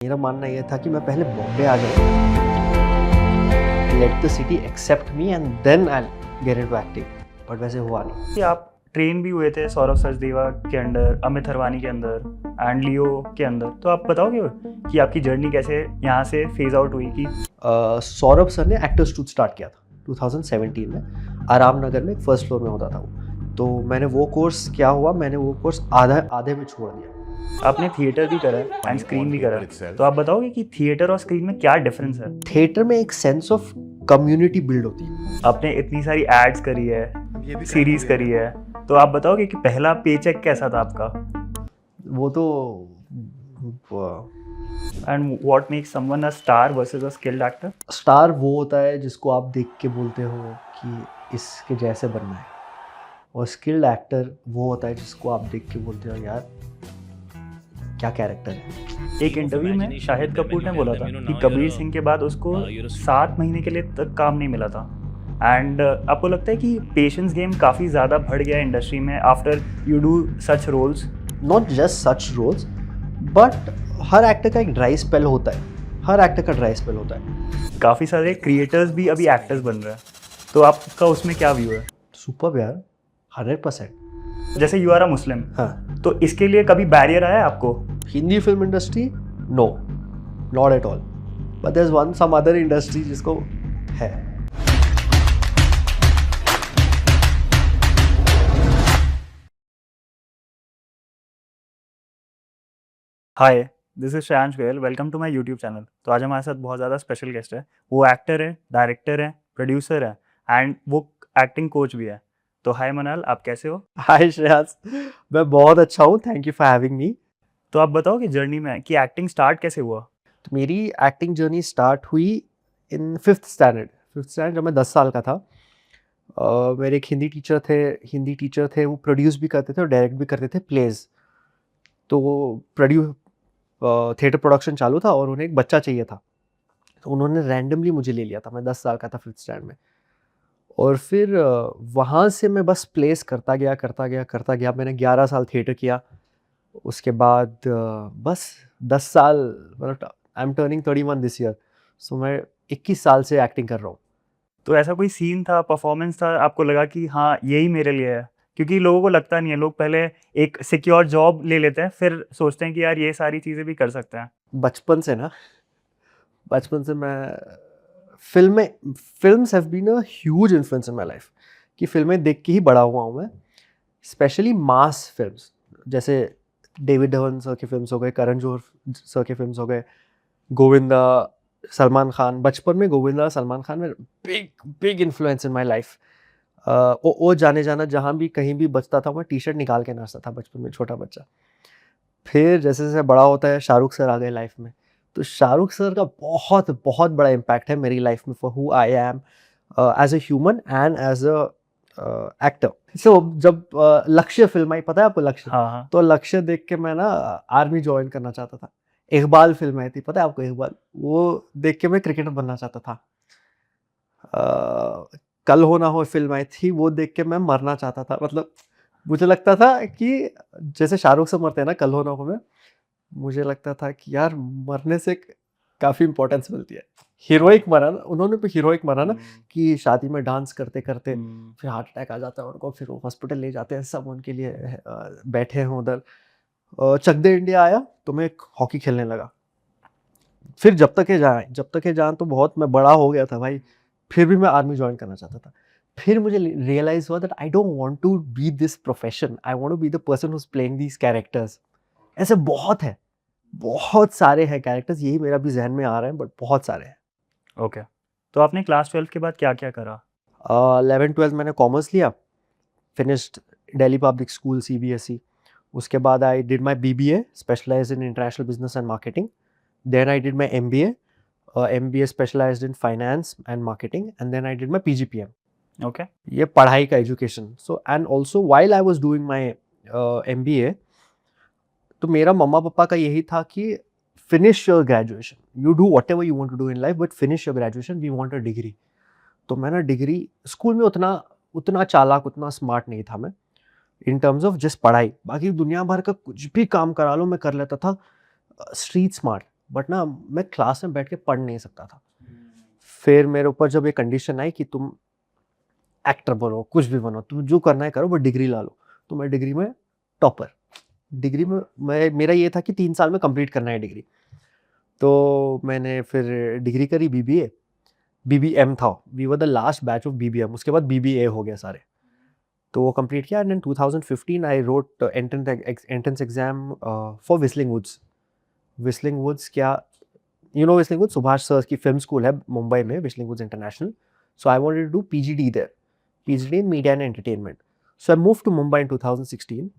मेरा मानना ये था कि मैं पहले बॉम्बे आ जाऊँ, let the city accept me and then I get into acting, but वैसे हुआ नहीं। कि आप ट्रेन भी हुए थे सौरभ सचदेवा के अंडर, अमित हरवानी के अंदर एंड लियो के अंदर, तो आप बताओगे कि आपकी जर्नी कैसे यहाँ से फेज आउट हुई कि सौरभ सर ने एक्टर्स टूथ स्टार्ट किया था 2017 में, आराम नगर में फर्स्ट फ्लोर में होता था वो। तो मैंने वो कोर्स क्या हुआ, मैंने वो कोर्स आधे में छोड़ दिया। आपने थिएटर भी करा एंड स्क्रीन भी करा, तो आप बताओगे कि थिएटर और स्क्रीन में क्या डिफरेंस है? थिएटर में एक सेंस ऑफ कम्युनिटी बिल्ड होती है। आपने इतनी सारी एड्स करी है, सीरीज करी है, तो आप बताओगे कि पहला पेचेक कैसा था आपका? वो तो and what makes someone a star versus a skilled actor? Star वो होता है जिसको आप देख के बोलते हो कि इसके जैसे बनना है, और स्किल्ड एक्टर वो होता है जिसको आप देख के बोलते हो यार क्या कैरेक्टर है। एक इंटरव्यू में शाहिद कपूर ने बोला था कि कबीर सिंह के बाद उसको 7 महीने के लिए तक काम नहीं मिला था। एंड आपको लगता है कि पेशेंस गेम काफ़ी ज़्यादा बढ़ गया इंडस्ट्री में after you do such roles? Not just such roles, but हर एक्टर का एक ड्राई स्पेल होता है, हर एक्टर का ड्राई स्पेल होता है। काफ़ी सारे क्रिएटर्स भी अभी एक्टर्स बन रहे हैं, तो आपका उसमें क्या व्यू है? सुपर यार, 100%। जैसे यू आर अ मुस्लिम, हाँ, तो इसके लिए कभी बैरियर आया आपको? Hindi film industry no, not at all, but there is one some other industry जिसको है। Hi, this is Shreyansh Goyal, welcome to my YouTube channel. तो आज हमारे साथ बहुत ज़्यादा स्पेशल गेस्ट है। वो एक्टर है, डायरेक्टर है, प्रोड्यूसर है एंड वो एक्टिंग कोच भी है। तो हाय मनाल, आप कैसे हो? हाय श्रेयस, मैं बहुत अच्छा हूँ, thank you for having me. तो आप बताओ कि जर्नी में कि एक्टिंग स्टार्ट कैसे हुआ? तो मेरी एक्टिंग जर्नी स्टार्ट हुई इन फिफ्थ स्टैंडर्ड जब मैं 10 साल का था। मेरे एक हिंदी टीचर थे, वो प्रोड्यूस भी करते थे और डायरेक्ट भी करते थे प्लेज। तो थिएटर प्रोडक्शन चालू था और उन्हें एक बच्चा चाहिए था, तो उन्होंने रैंडमली मुझे ले लिया था। मैं 10 साल का था फिफ्थ स्टैंड में, और फिर वहाँ से मैं बस प्लेस करता गया। मैंने 11 साल थिएटर किया। उसके बाद बस 10 साल, मतलब I am turning 31 this year, so मैं 21 साल से एक्टिंग कर रहा हूँ। तो ऐसा कोई सीन था, परफॉर्मेंस था, आपको लगा कि हाँ यही मेरे लिए है? क्योंकि लोगों को लगता नहीं है, लोग पहले एक सिक्योर जॉब ले लेते हैं, फिर सोचते हैं कि यार ये सारी चीज़ें भी कर सकते हैं। बचपन से मैं films have been a huge influence in my life, कि फिल्में देख के ही बड़ा हुआ हूँ मैं। स्पेशली मास फिल्म्स, जैसे डेविड धवन सर की फिल्म्स हो गए, करण जौहर सर की फिल्म्स हो गए, गोविंदा, सलमान खान। बचपन में गोविंदा, सलमान खान में big influence in my life. ओ जाने जाना जहाँ भी कहीं भी बजता था, मैं टी शर्ट निकाल के नाचता था बचपन में, छोटा बच्चा। फिर जैसे जैसे बड़ा होता है, शाहरुख सर आ गए लाइफ में। तो शाहरुख सर का बहुत बहुत बड़ा इम्पैक्ट है मेरी लाइफ में, for who I am as a human and as a actor. So जब लक्ष्य फिल्म आई, पता है आपको लक्ष्य? हाँ हाँ। तो लक्ष्य देख के मैं ना आर्मी ज्वाइन करना चाहता था। इकबाल फिल्म आई थी, पता है आपको इकबाल? वो देख के मैं क्रिकेटर बनना चाहता था। कल हो ना हो फिल्म आई थी, वो देख के मैं मरना चाहता था। मतलब मुझे लगता था कि जैसे शाहरुख से मरते हैं ना कल हो ना हो में, मुझे लगता था कि यार मरने से काफ़ी इंपॉर्टेंस मिलती है। हीरोइक मरा ना उन्होंने, भी हीरोइक मरा ना, कि शादी में डांस करते करते फिर हार्ट अटैक आ जाता है उनको, फिर वो हॉस्पिटल ले जाते हैं, सब उनके लिए बैठे हैं उधर। चक दे इंडिया आया तो मैं हॉकी खेलने लगा। फिर जब तक है जहाँ तो बहुत मैं बड़ा हो गया था भाई, फिर भी मैं आर्मी ज्वाइन करना चाहता था। फिर मुझे रियलाइज हुआ that I don't want to be this profession, I want to be the person who is playing these characters. ऐसे बहुत सारे हैं कैरेक्टर्स, यही मेरा भी जहन में आ रहे हैं, बट बहुत सारे हैं। ओके, तो आपने क्लास 12 के बाद क्या क्या करा? 11th-12th मैंने कॉमर्स लिया, finished Delhi public school CBSE। उसके बाद I did my BBA, specialised in international business and marketing. Then I did my MBA specialised in finance and marketing, and then I did my PGPM। Okay. ये पढ़ाई का education. So and also while I was doing my MBA, तो मेरा मम्मा पापा का यही था कि finish your graduation, you do whatever you want to do in life, but finish your graduation, we want a degree. तो मैं ना डिग्री, स्कूल में उतना चालाक, उतना स्मार्ट नहीं था मैं इन टर्म्स ऑफ जस्ट पढ़ाई। बाकी दुनिया भर का कुछ भी काम करा लो मैं कर लेता था, स्ट्रीट स्मार्ट। बट ना मैं क्लास में बैठ के पढ़ नहीं सकता था। फिर मेरे ऊपर जब ये कंडीशन आई कि तुम एक्टर बनो, कुछ भी बनो, तुम जो करना है करो, बट डिग्री ला लो। तो मैं डिग्री में टॉपर, डिग्री में मैं मेरा ये था कि 3 साल में कंप्लीट करना है डिग्री। तो मैंने फिर डिग्री करी बीबीए, बीबीएम था, we were the last batch of BBM, उसके बाद बीबीए हो गया सारे। तो वो कंप्लीट किया and in 2015 I wrote entrance exam for Whistling Woods. Whistling Woods क्या, you know Whistling Woods, Subhash sir की फिल्म स्कूल है मुंबई में, Whistling Woods International. So I wanted to do PGD there, PGD in media and entertainment. So I moved to Mumbai in 2016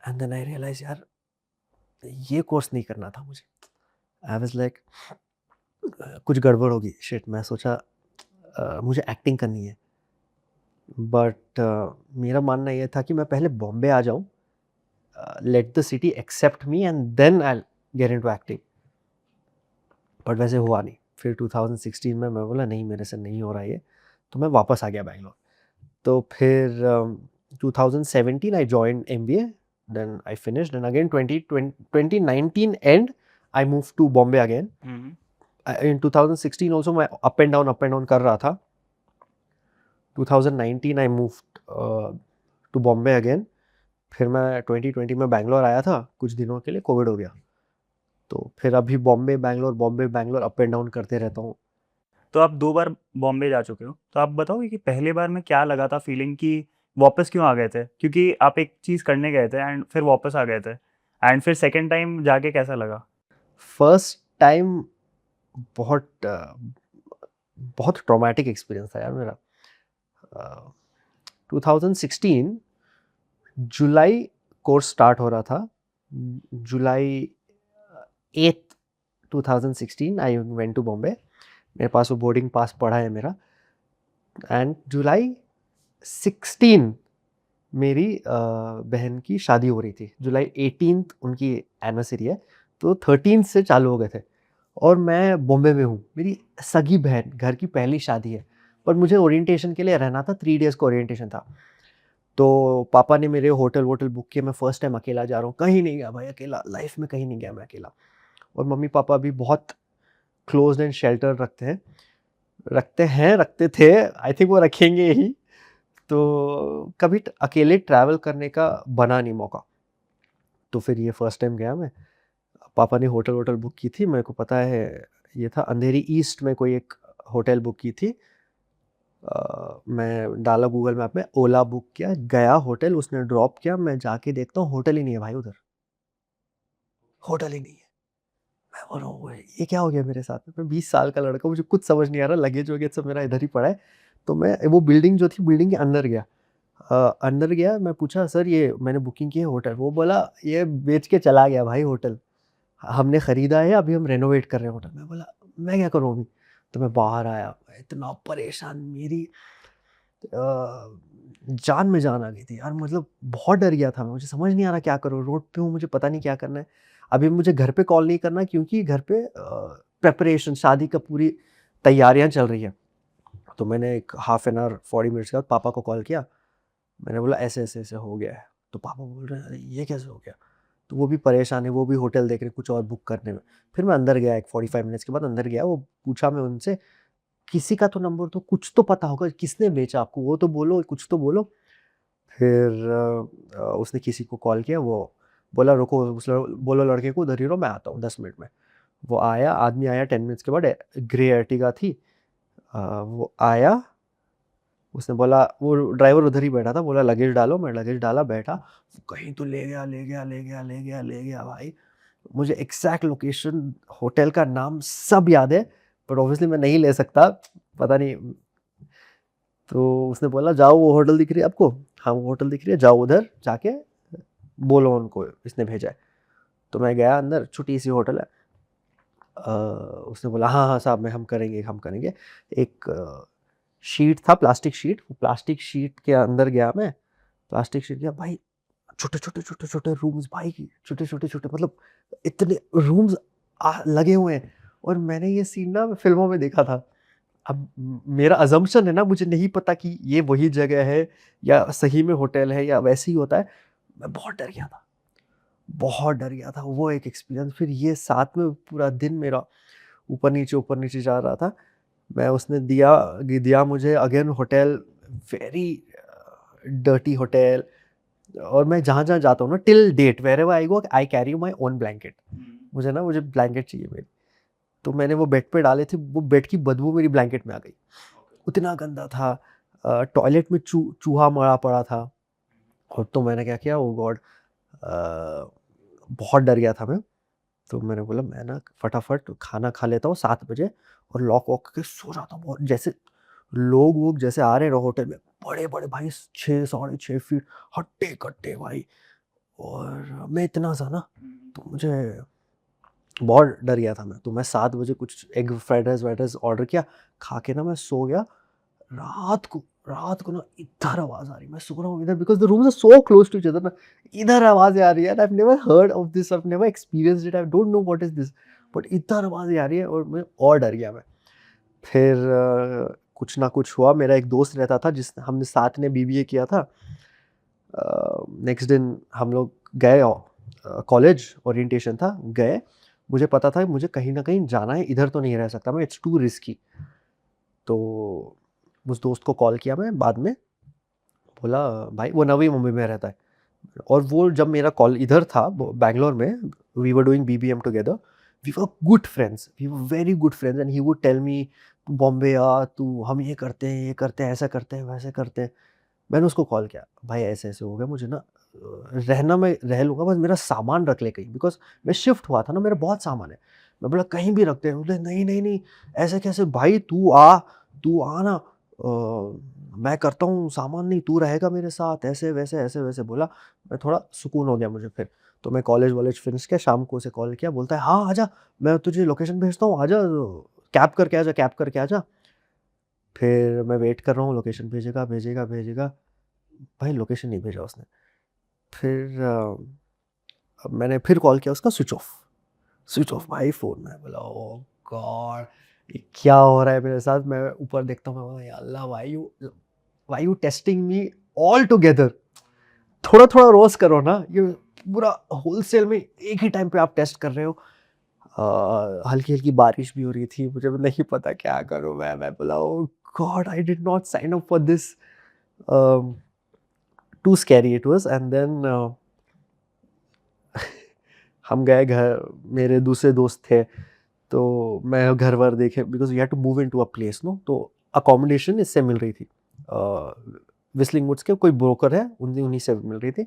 and then I realise यार ये course नहीं करना था मुझे। I was like कुछ गड़बड़ होगी, शिट। मैं सोचा मुझे एक्टिंग करनी है, बट मेरा मानना ये था कि मैं पहले बॉम्बे आ जाऊँ, let the city accept me and then I get into acting. But वैसे हुआ नहीं। फिर 2016 में मैं बोला नहीं, मेरे से नहीं हो रहा ये, तो मैं वापस आ गया बैंगलोर। तो फिर 2017 I joined MBA, then I finished and again 2019 and I move to Bombay again. In 2016 also मैं अप एंड डाउन कर रहा था। 2019 I moved to Bombay again. फिर मैं 2020 में बैंगलोर आया था कुछ दिनों के लिए, कोविड हो गया। तो फिर अभी Bombay Bangalore up and down करते रहता हूँ। तो आप 2 बार बॉम्बे जा चुके हो, तो आप बताओगे कि पहली बार में क्या लगा था फीलिंग, कि वापस क्यों आ गए थे? क्योंकि आप एक चीज़ करने गए थे एंड फिर वापस आ गए थे, एंड फिर सेकंड टाइम जाके कैसा लगा? फर्स्ट टाइम बहुत बहुत ट्रॉमेटिक एक्सपीरियंस था यार मेरा। 2016 जुलाई कोर्स स्टार्ट हो रहा था, जुलाई 8 2016 आई वेंट टू बॉम्बे। मेरे पास वो बोर्डिंग पास पड़ा है मेरा। एंड जुलाई 16 मेरी बहन की शादी हो रही थी। जुलाई 18 उनकी एनिवर्सरी है, तो 13 से चालू हो गए थे। और मैं बॉम्बे में हूँ, मेरी सगी बहन, घर की पहली शादी है, पर मुझे ओरिएंटेशन के लिए रहना था, 3 डेज़ का ओरिएंटेशन था। तो पापा ने मेरे होटल वोटल बुक किए, मैं फर्स्ट टाइम अकेला जा रहा हूँ, कहीं नहीं गया भाई अकेला, लाइफ में कहीं नहीं गया मैं अकेला। और मम्मी पापा भी बहुत क्लोज एंड शेल्टर रखते थे, आई थिंक वो रखेंगे ही। तो कभी अकेले ट्रैवल करने का बना नहीं मौका। तो फिर ये फर्स्ट टाइम गया मैं। पापा ने होटल वोटल बुक की थी, मेरे को पता है ये था अंधेरी ईस्ट में कोई एक होटल बुक की थी। मैं डाला गूगल मैप में, ओला बुक किया, गया होटल, उसने ड्रॉप किया, मैं जाके देखता हूँ होटल ही नहीं है भाई उधर, होटल ही नहीं है। मैं बोल रहा हूँ ये क्या हो गया मेरे साथ में? मैं 20 साल का लड़का, मुझे कुछ समझ नहीं आ रहा, लगेज वगैरह सब मेरा इधर ही पड़ा है। तो मैं वो बिल्डिंग जो थी, बिल्डिंग के अंदर गया। अंदर गया, मैं पूछा सर ये मैंने बुकिंग की है होटल। वो बोला ये बेच के चला गया भाई होटल, हमने खरीदा है, अभी हम रेनोवेट कर रहे हैं होटल। मैं बोला मैं क्या करूँ अभी? तो मैं बाहर आया, इतना परेशान, मेरी जान में जान आ गई थी यार। मतलब बहुत डर गया था मैं, मुझे समझ नहीं आ रहा क्या करूँ, रोड पे हूँ, मुझे पता नहीं क्या करना है। अभी मुझे घर पे कॉल नहीं करना, क्योंकि घर पे प्रेपरेशन, शादी का पूरी तैयारियां चल रही है। तो मैंने एक हाफ एन आवर 40 मिनट्स के बाद पापा को कॉल किया। मैंने बोला ऐसे ऐसे ऐसे हो गया है। तो पापा बोल रहे हैं अरे ये कैसे हो गया? तो वो भी परेशान है, वो भी होटल देख रहे कुछ और बुक करने में। फिर मैं अंदर गया, एक 45 मिनट्स के बाद अंदर गया, वो पूछा मैं उनसे किसी का तो नंबर, तो कुछ तो पता होगा, किसने बेचा आपको, वो तो बोलो, कुछ तो बोलो। फिर उसने किसी को कॉल किया, वो बोला रुको, बोलो लड़के को उधर ही रहो, मैं आता हूँ 10 मिनट में। वो आया, आदमी आया 10 मिनट्स के बाद, ग्रे अर्टिगा थी। वो आया, उसने बोला, वो ड्राइवर उधर ही बैठा था, बोला लगेज डालो, मैं लगेज डाला, बैठा, कहीं तो ले गया भाई। मुझे एग्जैक्ट लोकेशन, होटल का नाम सब याद है, पर ऑब्वियसली मैं नहीं ले सकता, पता नहीं। तो उसने बोला जाओ, वो होटल दिख रही है आपको? हाँ वो होटल दिख रही है, जाओ उधर जाके बोलो उनको इसने भेजा है। तो मैं गया अंदर, छोटी सी होटल है। उसने बोला हाँ हाँ साहब, मैं हम करेंगे। एक शीट था, प्लास्टिक शीट, वो प्लास्टिक शीट के अंदर गया मैं, प्लास्टिक शीट गया भाई, छोटे रूम्स भाई, छोटे मतलब इतने रूम्स लगे हुए हैं। और मैंने ये सीन ना फिल्मों में देखा था। अब मेरा अजम्पशन है ना, मुझे नहीं पता कि ये वही जगह है या सही में होटल है या वैसे ही होता है। मैं बहुत डर गया था, बहुत डर गया था, वो एक एक्सपीरियंस। फिर ये साथ में पूरा दिन मेरा ऊपर नीचे जा रहा था। मैं उसने दिया मुझे again hotel, very dirty hotel. और मैं जहाँ-जहाँ जाता हूँ ना, till date wherever I go I carry my own blanket. मुझे ब्लैंकेट चाहिए मेरी। तो मैंने वो बेड पे डाले थे, वो बेड की बदबू मेरी ब्लैंकेट में आ गई। उतना गंदा था। टॉयलेट में चूहा मरा पड़ा था। और तो मैंने क्या किया, ओह गॉड! बहुत डर गया था मैं। तो मैंने बोला मैं ना फटाफट खाना खा लेता हूँ 7 बजे और लॉक वॉक करके सो जाता हूँ। और जैसे लोग वोग जैसे आ रहे हैं ना होटल में, बड़े-बड़े भाई 6 साढ़े 6 फीट हट्टे-कट्टे भाई। और मैं इतना सा ना, तो मुझे बहुत डर गया था मैं। तो मैं 7 बजे कुछ egg fried rice wide rice order किया, खा के ना मैं सो गया। रात को ना इधर आवाज़ आ रही है, मैं सो रहा हूँ इधर, because the rooms are so close to each other ना, इधर आवाज़ें आ रही है। And I have never heard of this, I have never experienced it, I don't know what is this, but इधर आवाज़ें आ रही है और मैं और डर गया मैं। फिर कुछ ना कुछ हुआ, मेरा एक दोस्त रहता था जिस हमने साथ में बीबीए किया था। नेक्स्ट दिन हम लोग गए, कॉलेज ओरिएंटेशन था, गए। मुझे पता था मुझे कहीं न कहीं जाना है, इधर तो नहीं रह सकता मैं, इट्स टू रिस्की। तो उस दोस्त को कॉल किया मैं बाद में, बोला भाई, वो नवी मुंबई में रहता है। और वो जब मेरा कॉल इधर था बैंगलोर में, we were doing BBM together, we were good friends, we were very good friends. And he would tell me, Bombay आ तू, हम ये करते हैं, ऐसा करते हैं, वैसे करते हैं। मैंने उसको कॉल किया, भाई ऐसे-ऐसे हो गया, मुझे ना रहना मैं रह लूँगा, बस मेरा सामान रख ले कहीं, बिकॉज़ मैं शिफ्ट हुआ था ना, मेरा बहुत सामान है। मैं बोला कहीं भी रखते हैं, बोले नहीं, नहीं, नहीं, ऐसे कैसे भाई, तू आ ना, मैं करता हूँ, सामान नहीं, तू रहेगा मेरे साथ, ऐसे-वैसे बोला। मैं थोड़ा सुकून हो गया मुझे फिर। तो मैं कॉलेज-वॉलेज फिनिश किया, शाम को उसे कॉल किया, बोलता है हाँ, आजा, मैं तुझे लोकेशन भेजता हूँ, आजा, कैब करके आजा। फिर मैं वेट कर रहा हूँ, लोकेशन भेजेगा। भाई लोकेशन नहीं भेजा उसने। फिर अब मैंने फिर कॉल किया उसका, स्विच ऑफ भाई फ़ोन। मैं बोला ओह गॉड! ये क्या हो रहा है मेरे साथ? मैं ऊपर देखता हूँ, मैं बोला या Allah, why you testing me all together? थोड़ा-थोड़ा रोज़ करो ना, ये पूरा होलसेल में एक ही टाइम पे आप टेस्ट कर रहे हो। हल्की-हल्की बारिश भी हो रही थी, मुझे नहीं पता क्या करूँ मैं। मैं बोला oh God! I did not sign up for this. Uh, too scary it was. And then हम गए घर, मेरे दूसरे दोस्त थे, तो मैं घर-वर देखे, because we had to move into a place no, तो अकोमोडेशन इससे मिल रही थी। व्हिस्लिंग वुड्स के कोई ब्रोकर है, उन्हीं से मिल रही थी।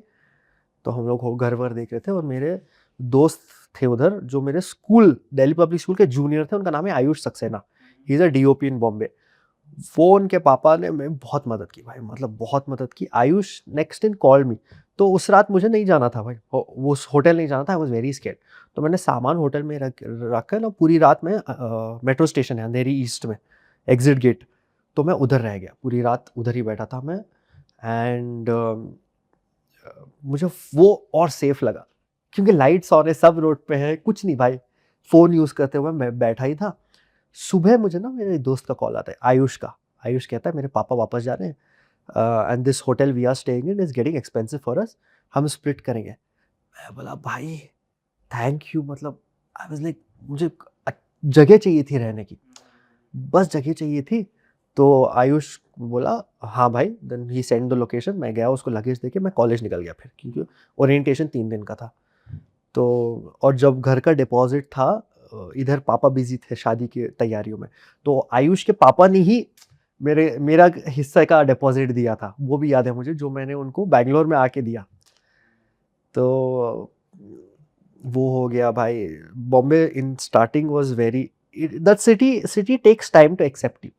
तो हम लोग हो घर-वर देख रहे थे और मेरे दोस्त थे उधर, जो मेरे स्कूल, दिल्ली पब्लिक स्कूल के जूनियर थे, उनका नाम है Ayush Saxena. He is a DOP in Bombay. वो उनके पापा ने मेरी बहुत मदद की भाई, मतलब बहुत मदद की। आयुष नेक्स्ट दिन कॉल्ड मी। तो उस रात मुझे नहीं जाना था भाई, वो उस होटल नहीं जाना था, आई वाज़ वेरी स्कैर्ड। तो मैंने सामान होटल में रख कर ना, पूरी रात में मेट्रो स्टेशन है अंधेरी ईस्ट में, एग्ज़िट गेट, तो मैं उधर रह गया, पूरी रात उधर ही बैठा था मैं। एंड मुझे वो और सेफ लगा, क्योंकि लाइट्स ऑन है, सब रोड पे है, कुछ नहीं भाई, फ़ोन यूज़ करते हुए मैं बैठा ही था। सुबह मुझे ना मेरे दोस्त का कॉल आता है, आयुष का। आयुष कहता है मेरे पापा वापस जा रहे हैं, and this hotel we are staying in is getting expensive for us, हम स्प्लिट करेंगे। मैं बोला भाई थैंक यू, मतलब आई वाज़ लाइक, मुझे जगह चाहिए थी रहने की, बस जगह चाहिए थी। तो आयुष बोला हाँ भाई, then he send the location. मैं गया, उसको लगेज देके मैं कॉलेज निकल गया फिर, क्योंकि ओरिएंटेशन 3 दिन का था। तो और जब घर का डिपॉज़िट था, इधर पापा बिज़ी थे शादी की तैयारियों में, तो आयुष के पापा ने ही मेरा हिस्से का डिपॉज़िट दिया था। वो भी याद है मुझे, जो मैंने उनको बैंगलोर में आके दिया। तो वो हो गया भाई। Bombay in starting was very, that city takes time to accept you.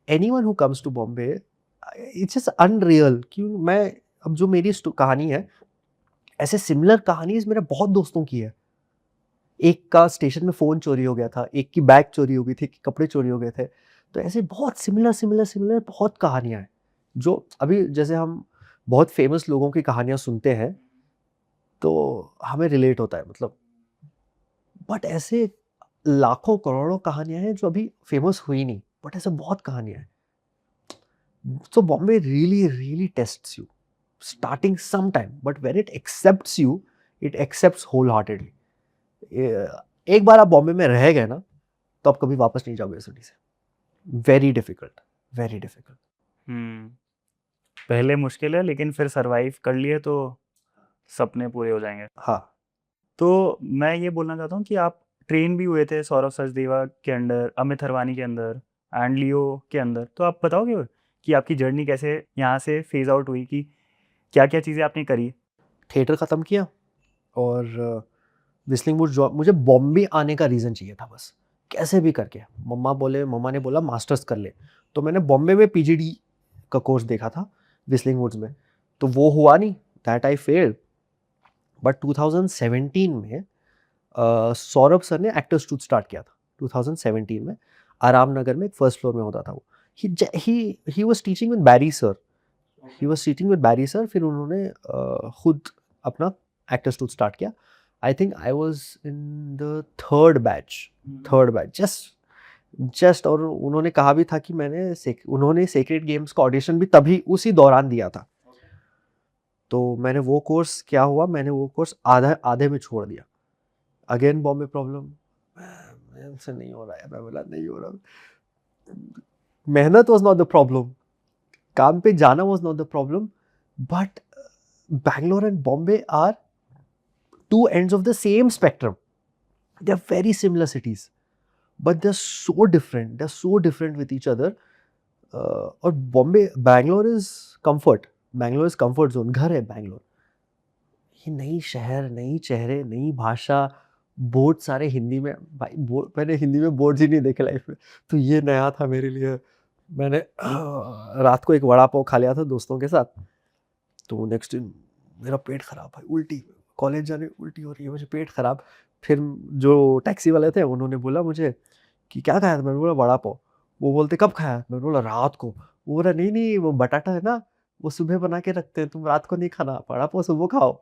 Anyone who comes to Bombay, it's just unreal. क्यों मैं, अब जो मेरी कहानी है, ऐसे सिमिलर कहानीज़ मेरे बहुत दोस्तों की है। एक का स्टेशन में फ़ोन चोरी हो गया था, एक की बैग चोरी हो गई थी, एक के कपड़े चोरी हो गए थे। तो ऐसे बहुत सिमिलर बहुत कहानियाँ हैं, जो अभी जैसे हम बहुत फ़ेमस लोगों की कहानियाँ सुनते हैं, तो हमें रिलेट होता है, मतलब। बट ऐसे लाखों करोड़ों कहानियाँ हैं जो अभी फ़ेमस हुई नहीं, बट ऐसे बहुत कहानियाँ हैं। So Bombay really tests you. starting sometime, but when it accepts you, it accepts wholeheartedly. एक बार आप बॉम्बे में रह गए ना, तो आप कभी वापस नहीं जाओगे सिटी से. Very difficult, very difficult. पहले मुश्किल है, लेकिन फिर सरवाइव कर लिए तो सपने पूरे हो जाएंगे. हाँ. तो मैं ये बोलना चाहता हूँ कि आप ट्रेन भी हुए थे सौरभ सचदेवा के अंडर, अमित हरवानी के अंदर एंड लियो के अंदर. तो आप बताओगे कि आपकी जर्नी कैसे यहाँ से फेज आउट हुई, कि क्या क्या चीज़ें आपने करी. थिएटर ख़त्म किया और विस्लिंग वुड्स जॉब. मुझे बॉम्बे आने का रीज़न चाहिए था बस, कैसे भी करके. मम्मा ने बोला मास्टर्स कर ले, तो मैंने बॉम्बे में पीजीडी का कोर्स देखा था विस्लिंग वुड्स में, तो वो हुआ नहीं, दैट आई फेल्ड. बट 2017 में सौरभ सर ने एक्टर स्टूड स्टार्ट किया था 2017 में. आराम नगर में, एक फर्स्ट फ्लोर में होता था वो. He was teaching with Barry sir. फिर उन्होंने खुद अपना एक्टर स्टूड स्टार्ट किया. I think I was in the third batch just. और उन्होंने कहा भी था कि उन्होंने सेक्रेड गेम्स का ऑडिशन भी तभी उसी दौरान दिया था. तो मैंने वो कोर्स, क्या हुआ, मैंने वो कोर्स आधे में छोड़ दिया. अगेन बॉम्बे प्रॉब्लम, से नहीं हो रहा है. मैं बोला नहीं हो रहा. मेहनत वॉज नॉट द प्रॉब्लम, काम पे जाना was not the problem, but Bangalore and Bombay are two ends of the same spectrum. They're very similar cities, but they're so different. They're so different with each other. और Bangalore is comfort. Bangalore is comfort zone. घर है बैंगलोर. ये नई शहर, नई चेहरे, नई भाषा, बोर्ड सारे हिंदी में. भाई मैंने हिंदी में बोर्ड्स ही नहीं देखे लाइफ में, तो ये नया था मेरे लिए. मैंने रात को एक वड़ा पाव खा लिया था दोस्तों के साथ, तो नेक्स्ट दिन मेरा पेट खराब, भाई उल्टी. कॉलेज जाने उल्टी हो रही है, मुझे पेट खराब. फिर जो टैक्सी वाले थे उन्होंने बोला मुझे कि क्या खाया था. मैंने बोला वड़ा पाव. वो बोलते कब खाया. मैंने बोला रात को. वो बोला नहीं वो बटाटा है ना, वो सुबह बना के रखते हैं, तुम रात को नहीं खाना, वड़ा पाव सुबह खाओ.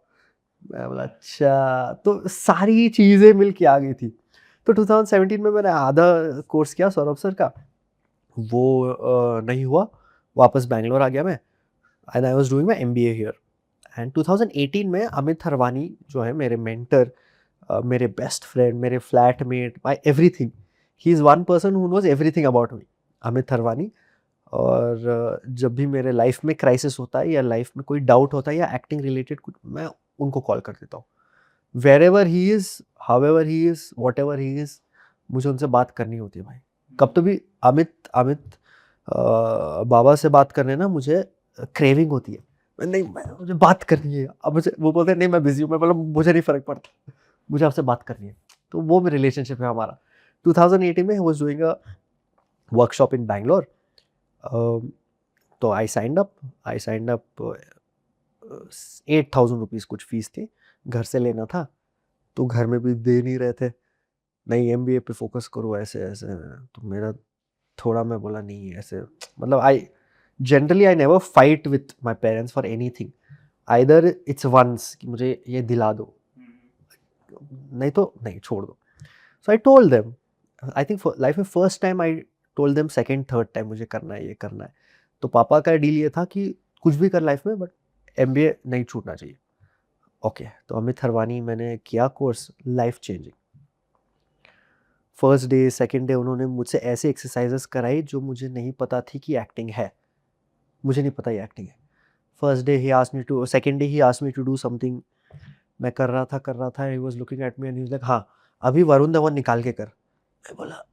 मैं बोला अच्छा. तो सारी चीज़ें मिल के आ गई थी. तो 2017 में मैंने आधा कोर्स किया सौरभ सर का, वो नहीं हुआ. वापस बैंगलोर आ गया मैं, and I was doing my MBA here. And 2018 में अमित हरवानी जो है मेरे मेंटर, मेरे बेस्ट फ्रेंड, मेरे flatmate, my everything, he is one person who knows everything about me, Amit Harwani. और जब भी मेरे लाइफ में क्राइसिस होता है या लाइफ में कोई डाउट होता है या एक्टिंग रिलेटेड कुछ, मैं उनको कॉल कर देता हूँ. Wherever he is, however he is, whatever he is, मुझे उनसे बात करनी होती है भाई. कब तो भी अमित बाबा से बात करने ना मुझे क्रेविंग होती है. नहीं मुझे बात करनी है. अब मुझे वो बोलते हैं नहीं मैं बिजी हूँ. मैं बोला मुझे नहीं फ़र्क पड़ता, मुझे आपसे बात करनी है. तो वो भी रिलेशनशिप है हमारा. 2018 में आई was doing a workshop in Bangalore. तो आई साइंड अप 8,000 रुपीज़ कुछ फीस थी. घर से लेना था, तो घर में भी दे नहीं रहे थे. नहीं MBA पे फोकस करो, ऐसे ऐसे. तो मेरा थोड़ा, मैं बोला नहीं ऐसे. मतलब I never fight with my parents for anything. Either it's once कि मुझे ये दिला दो, नहीं तो नहीं, छोड़ दो. So I told them. I think for life में first time I told them, second third time मुझे करना है, ये करना है. तो पापा का डील ये था कि कुछ भी कर लाइफ में, बट MBA नहीं छूटना चाहिए. ओके. तो अमित हरवानी मैंने किया course, life changing. First day second day उन्होंने मुझसे ऐसे एक्सरसाइजेस कराई जो मुझे नहीं पता थी कि एक्टिंग है. मुझे नहीं पता ये एक्टिंग है. First day he asked me to, second day he asked me to do something. मैं कर रहा था. He was looking at me and he was like हाँ अभी वरुण धवन निकाल के कर. मैं बोला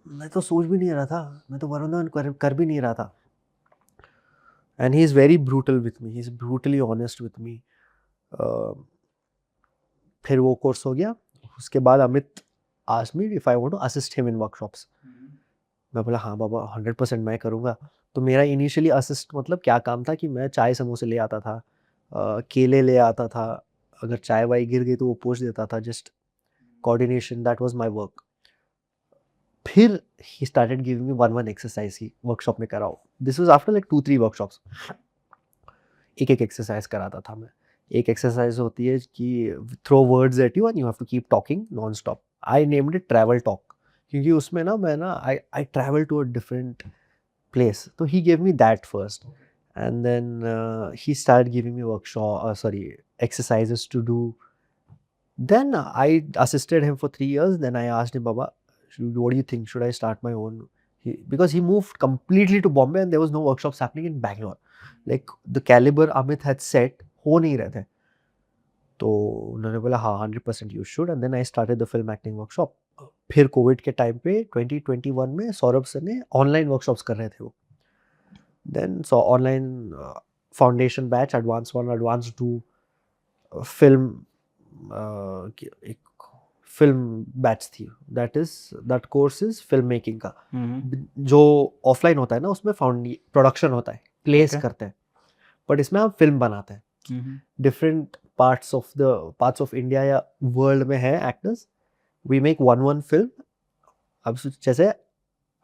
मैं तो सोच भी नहीं रहा था, मैं तो वरुण धवन कर भी नहीं रहा था. And he is very brutal with me, he is brutally honest with me. फिर वो कोर्स हो गया. उसके बाद Amit asked me if I want to assist him in workshops. मैं बोला हाँ बाबा 100% मैं करूँगा. तो मेरा इनिशियली असिस्ट मतलब क्या काम था कि मैं चाय समोसे ले आता था, केले ले आता था. अगर चाय वाय गिर गई तो वो पोंछ देता था. Just coordination, that was my work. फिर he started giving me one exercise ही वर्कशॉप में कराओ. This was after like 2-3 workshops. एक एक्सरसाइज कराता था मैं. एक एक्सरसाइज होती है कि throw words at you and you have to keep talking non stop. I named it travel talk, क्योंकि उसमें ना मैं ना I travel to a different place. तो he gave me that first. and then he started giving me exercises to do. Then I assisted him for 3 years. Then I asked him, Baba, what do you think? Should I start my own? Because he moved completely to Bombay and there was no workshops happening in Bangalore. Like the caliber Amit had set, हो नहीं रहे थे. तो उन्होंने बोला हाँ 100% you should, and then I started the film acting workshop. फिर Covid के टाइम पे 2021 में सौरभ सर ने ऑनलाइन वर्कशॉप्स कर रहे थे वो. Then so online foundation batch, advance 1, advance 2, film एक फिल्म बैच थी. That course is film making का. जो ऑफलाइन होता है ना उसमें प्रोडक्शन होता है, प्लेस Okay. करते हैं, बट इसमें हम फिल्म बनाते हैं. डिफरेंट पार्ट्स ऑफ इंडिया या वर्ल्ड में है actors. We make one film. अब जैसे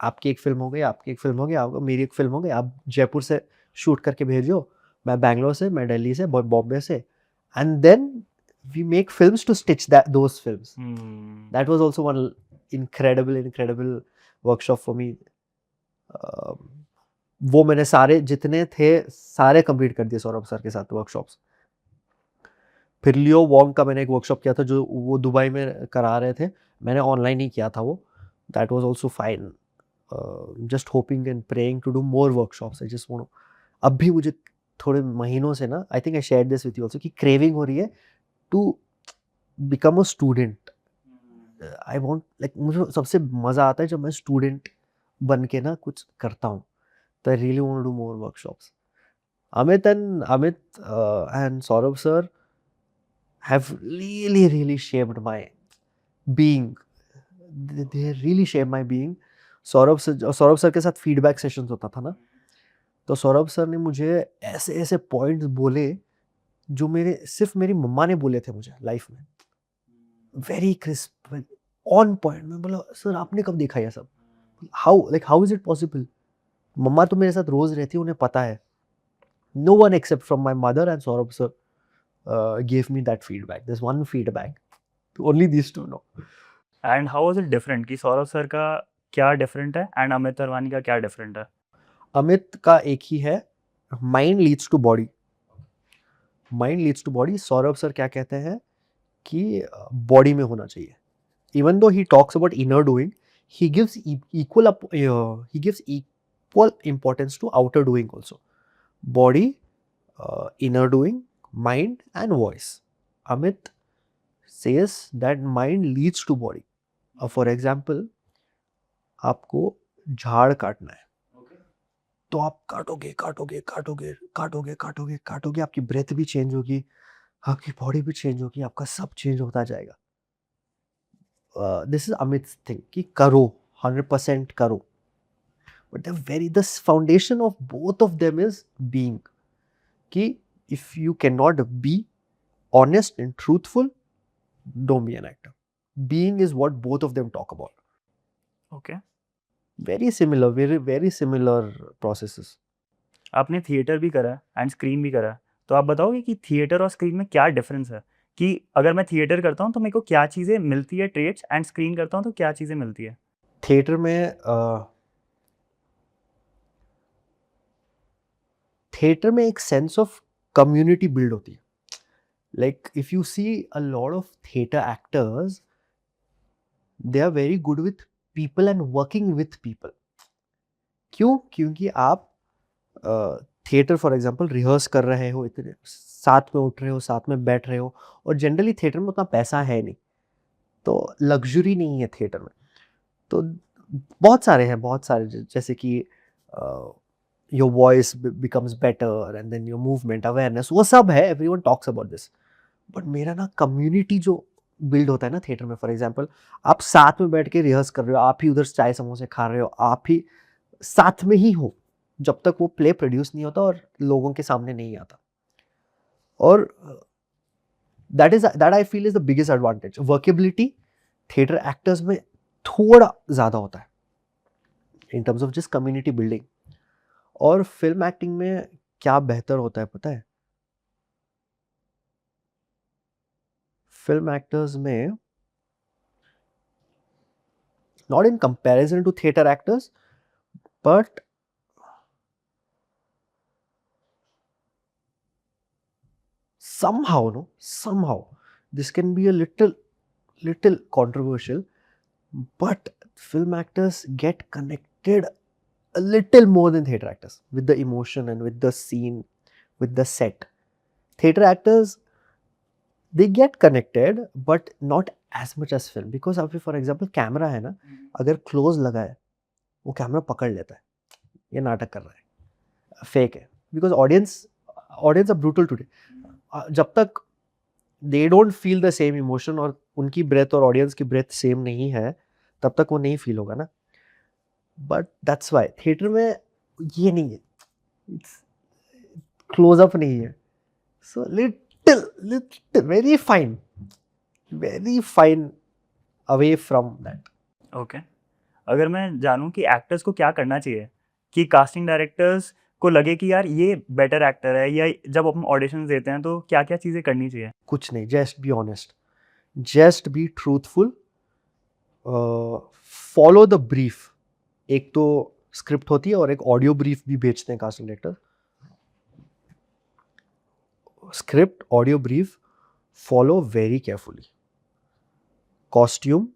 आपकी एक फिल्म हो गई, आपकी एक फिल्म हो गई, आपको मेरी एक फिल्म हो गई. आप जयपुर से शूट करके भेजो, मैं बैंगलोर से, मैं दिल्ली से, बॉम्बे से, and then we make films to stitch those films. That was also one incredible workshop for me. वो मैंने सारे जितने थे सारे कंप्लीट कर दिए सौरभ सर के साथ वर्कशॉप्स. फिर लियो वोंग का मैंने एक वर्कशॉप किया था जो वो दुबई में करा रहे थे. मैंने ऑनलाइन ही किया था वो. That was also fine. Just hoping and praying to do more workshops. I just want. अब भी मुझे थोड़े महीनों से ना, I think I shared this with you also, कि क्रेविंग हो रही है to become a student. I want like, मुझे सबसे मज़ा आता है जब मैं स्टूडेंट बन के ना कुछ करता हूँ. तो I really want to do more workshops. Amit and Saurabh sir have really shaped my being. They really shaped my being. Saurabh sir के साथ फीडबैक सेशंस होता था ना, तो सौरभ सर ने मुझे ऐसे ऐसे पॉइंट्स बोले जो सिर्फ मेरी मम्मा ने बोले थे मुझे लाइफ में. Very crisp, on point. मैं बोला सर आपने कब देखा ये सब? How is it possible? मम्मा तो मेरे साथ रोज रहती है, उन्हें पता है. No one except from my mother and Saurabh sir gave me that feedback. There's one feedback. Only these two know. And how was it different कि सौरभ सर का क्या डिफरेंट है एंड अमित अरवानी का क्या डिफरेंट है? अमित का एक ही है, mind leads to body. Mind leads to body. Saurabh sir क्या कहते हैं कि बॉडी में होना चाहिए. Even though he talks about inner doing, he gives equal importance to outer doing also. Body, inner doing, mind and voice. Amit says that mind leads to body. For example, आपको झाड़ काटना है, तो आप काटोगे काटोगे काटोगे काटोगे काटोगे काटोगे, आपकी ब्रेथ भी change होगी, आपकी बॉडी भी चेंज होगी, आपका सब चेंज होता जाएगा. दिस इज अमित थिंग कि करो, 100% करो. But the foundation of both of them is being. कि if you can not be honest and truthful, don't be an actor. Being is what both of them talk about. Okay. Very similar, very similar processes. आपने theatre भी करा and screen भी करा, तो आप बताओगे कि थिएटर और स्क्रीन में क्या डिफरेंस है? कि अगर मैं थिएटर करता हूँ तो मेरे को क्या चीज़ें मिलती है ट्रेड्स, एंड स्क्रीन करता हूँ तो क्या चीज़ें मिलती है? थिएटर में थिएटर में एक सेंस ऑफ कम्युनिटी बिल्ड होती है. Like if you see a lot of theater actors, they are very good with people and working with people. क्यों? क्योंकि आप थिएटर फॉर एग्जांपल रिहर्स कर रहे हो, इतने साथ में उठ रहे हो, साथ में बैठ रहे हो, और जनरली थिएटर में उतना पैसा है नहीं, तो लग्जरी नहीं है थिएटर में. तो बहुत सारे जैसे कि your voice becomes better and then your movement awareness, वो सब है, everyone talks about this. But मेरा ना कम्युनिटी जो बिल्ड होता है ना थिएटर में, फॉर एग्जांपल आप साथ में बैठ के रिहर्स कर रहे हो, आप ही उधर चाय समोसे खा रहे हो, आप ही साथ में ही हो जब तक वो प्ले प्रोड्यूस नहीं होता और लोगों के सामने नहीं आता. और that I feel is the biggest advantage. Workability theatre actors में थोड़ा ज़्यादा होता है इन terms of just community building. और फिल्म एक्टिंग में क्या बेहतर होता है पता है? फिल्म एक्टर्स में, not in comparison to theater actors, but somehow this can be a little controversial, but film actors get connected a little more than theater actors with the emotion and with the scene, with the set. Theater actors, they get connected but not as much as film, because अभी for example camera है ना, अगर close लगा है वो camera पकड़ लेता है ये नाटक कर रहा है, फेक है, because audience are brutal today. जब तक they don't feel the same emotion और उनकी ब्रेथ और ऑडियंस की ब्रेथ सेम नहीं है, तब तक वो नहीं फील होगा ना. बट दैट्स वाई थिएटर में ये नहीं है, क्लोजअप नहीं है, so little very fine away from that. Okay. अगर मैं जानूं कि एक्टर्स को क्या करना चाहिए कि कास्टिंग डायरेक्टर्स को लगे कि यार ये बेटर एक्टर है, या जब हम ऑडिशंस देते हैं तो क्या क्या चीज़ें करनी चाहिए? कुछ नहीं, just be honest, just be truthful, follow the brief. एक तो स्क्रिप्ट होती है और एक ऑडियो ब्रीफ भी भेजते हैं casting director. Script, audio brief follow very carefully. Costume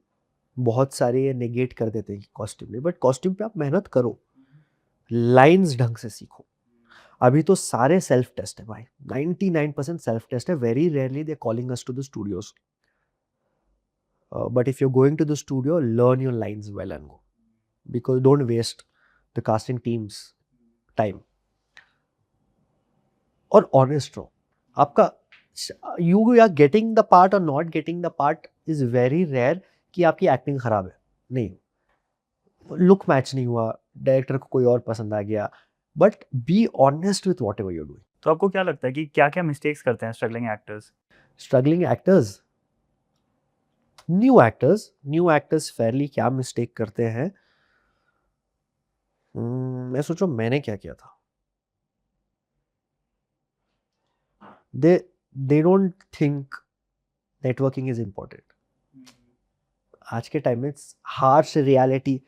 बहुत सारे ये नेगेट कर देते हैं कि कॉस्ट्यूम नहीं, बट कॉस्ट्यूम पे आप मेहनत करो, लाइंस ढंग से सीखो. अभी तो सारे सेल्फ टेस्ट है भाई, 99% सेल्फ टेस्ट है. Very rarely they calling us to the studios, but if you going to the studio, learn your lines well and go, because don't waste the casting team's time. और honest रहो. आपका you are getting the part or not getting the part is very rare कि आपकी acting खराब है, नहीं, look match नहीं हुआ, डायरेक्टर को कोई और पसंद आ गया, but be honest with what ever you're doing. तो आपको क्या लगता है कि क्या क्या मिस्टेक्स करते हैं struggling actors? Struggling actors, new actors Fairlie क्या मिस्टेक करते हैं? मैं सोचो मैंने क्या किया था. They don't think networking is important. आज के टाइम में हार्श रियलिटी,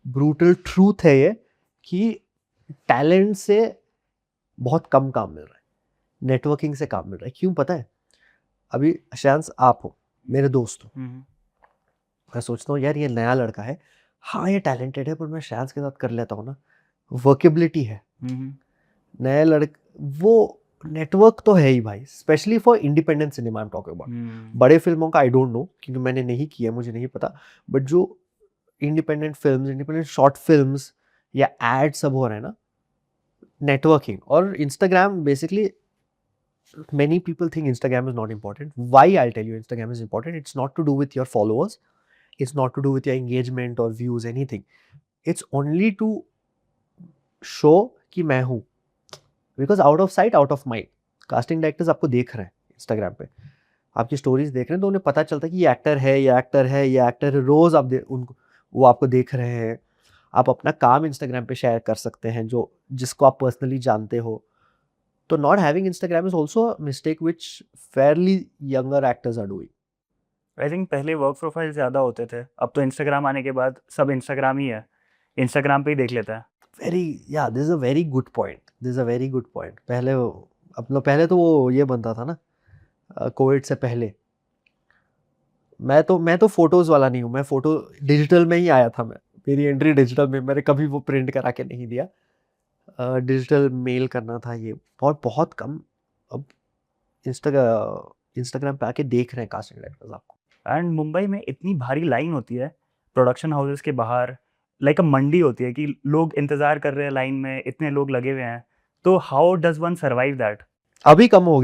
ब्रूटल ट्रूथ है ये कि टैलेंट से बहुत कम काम मिल रहा है, नेटवर्किंग से काम मिल रहा है. क्यों पता है? अभी शांस आप हो, मेरे दोस्त हो, मैं सोचता हूँ यार ये नया लड़का है, हाँ ये टैलेंटेड है, पर मैं शांस के साथ कर लेता हूँ ना, वर्केबिलिटी है. नया वो नेटवर्क तो है ही भाई, specially for independent cinema I am talking about. बड़े फिल्मों का आई डोंट नो क्योंकि मैंने नहीं किया, मुझे नहीं पता, बट जो independent films, independent short films या एड सब हो रहे हैं ना, नेटवर्किंग. और Instagram basically, many people think Instagram is not important. Why? I'll tell you, Instagram is important. It's not to do with your followers, it's not to do with your engagement or views, anything. It's only to show कि मैं हूँ, because out of sight out of mind. Casting directors आपको देख रहे हैं Instagram पे, आपकी stories देख रहे हैं, तो उन्हें पता चलता है कि ये एक्टर है, ये एक्टर है, ये एक्टर है. रोज आप उनको, वो आपको देख रहे हैं. आप अपना काम इंस्टाग्राम पे शेयर कर सकते हैं जो जिसको आप पर्सनली जानते हो. तो not having Instagram is also a mistake which fairly younger actors are doing. I think पहले वर्क प्रोफाइल ज़्यादा होते थे, अब तो इंस्टाग्राम आने के बाद सब इंस्टाग्राम ही है, इंस्टाग्राम पे ही देख लेता है. This is a very good point. पहले तो वो ये बनता था ना, कोविड से पहले. मैं तो फोटोज वाला नहीं हूँ, मैं फोटो डिजिटल में ही आया था. मेरी एंट्री डिजिटल में, मैंने कभी वो प्रिंट करा के नहीं दिया. डिजिटल मेल करना था, ये बहुत कम. अब इंस्टाग्राम पे आके देख रहे हैं कास्टिंग डायरेक्टर्स आपको. एंड मुंबई में इतनी भारी लाइन होती है प्रोडक्शन हाउसेस के बाहर, लाइक अ मंडी होती है कि लोग इंतजार कर रहे हैं लाइन में, इतने लोग लगे हुए हैं. तो how does one survive that? अभी कम हो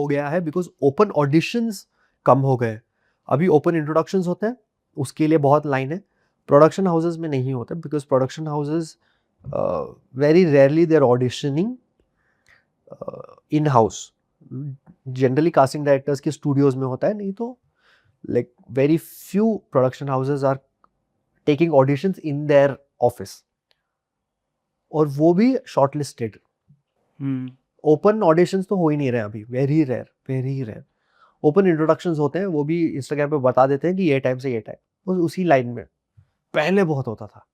गया है बिकॉज ओपन ऑडिशंस कम हो गए. अभी ओपन इंट्रोडक्शंस होते हैं, उसके लिए बहुत लाइन है. प्रोडक्शन हाउसेस में नहीं होते because production houses very rarely they are auditioning in house. Generally casting directors के स्टूडियोज में होता है, नहीं तो like very few production houses are taking auditions in their office, और वो भी शॉर्टलिस्टेड. ओपन ऑडिशंस तो हो ही नहीं रहे अभी, वेरी रेयर. ओपन इंट्रोडक्शंस होते हैं, वो भी इंस्टाग्राम पे बता देते हैं कि ये टाइम से ये टाइम, बस उसी लाइन में. पहले बहुत होता था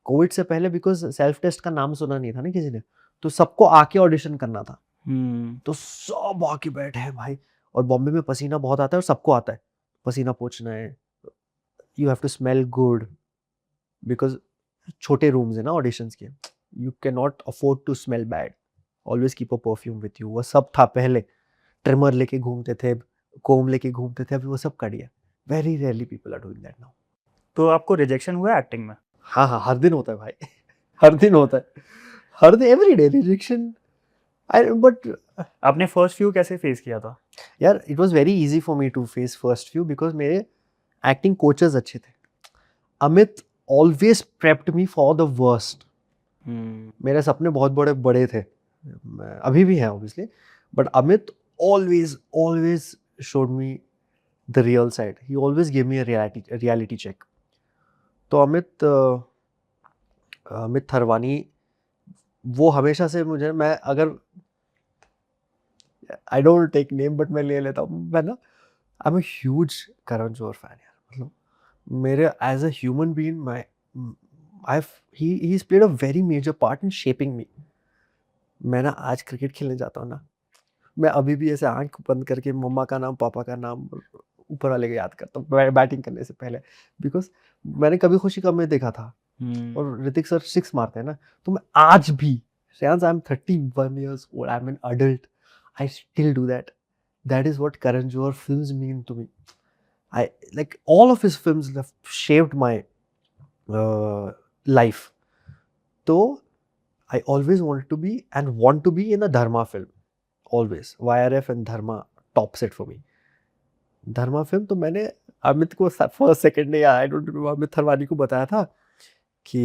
कोविड से पहले, बिकॉज सेल्फ टेस्ट का नाम सुना नहीं था ना किसी ने, तो सबको आके ऑडिशन करना था. तो सब आके बैठे हैं भाई। और बॉम्बे में पसीना बहुत आता है और सबको आता है पसीना पोंछना है। You have to smell good because छोटे रूम्स है ना ऑडिशंस के। You can not afford to smell bad. Always keep a perfume with you. वो सब था पहले। ट्रिमर लेके घूमते थे, कोम लेके घूमते थे, अभी वो सब कट गया। Very rarely people are doing that now. तो आपको रिजेक्शन हुआ एक्टिंग में? हाँ हाँ, हर दिन होता है भाई। हर दिन होता है, हर दिन, every day rejection. I but आपने फर्स्ट फ्यू कैसे फेस किया था? यार it was very easy for me to face first few because मेरे एक्टिंग कोचेस अच्छे थे। Amit always prepped me for the worst. मेरे सपने बहुत बड़े बड़े थे, अभी भी हैं obviously, but Amit always always showed me the real side. He always give me a reality check. तो अमित थरवानी वो हमेशा से मुझे, मैं अगर I don't take name but मैं ले लेता हूँ, मैं ना I am a huge Karan Johar fan यार। मतलब मेरे as a human being my I he is played a very major part in shaping me. मैं ना आज क्रिकेट खेलने जाता हूँ ना, मैं अभी भी ऐसे आंख बंद करके मम्मा का नाम, पापा का नाम, ऊपर वाले को याद करता हूँ बैटिंग करने से पहले। बिकॉज मैंने कभी खुशी कम में देखा था और ऋतिक सर सिक्स मारते हैं ना, तो मैं आज भी, Shreyansh I am 31 years old, I am an adult, I still do that. That is what Karan Johar films mean to me. I like all of his films have shaped my life. So I always wanted to be and want to be in a Dharma film. Always YRF and Dharma tops it for me. Dharma film तो मैंने अमित को first second ने, I don't know, Amit Tharwani को बताया था कि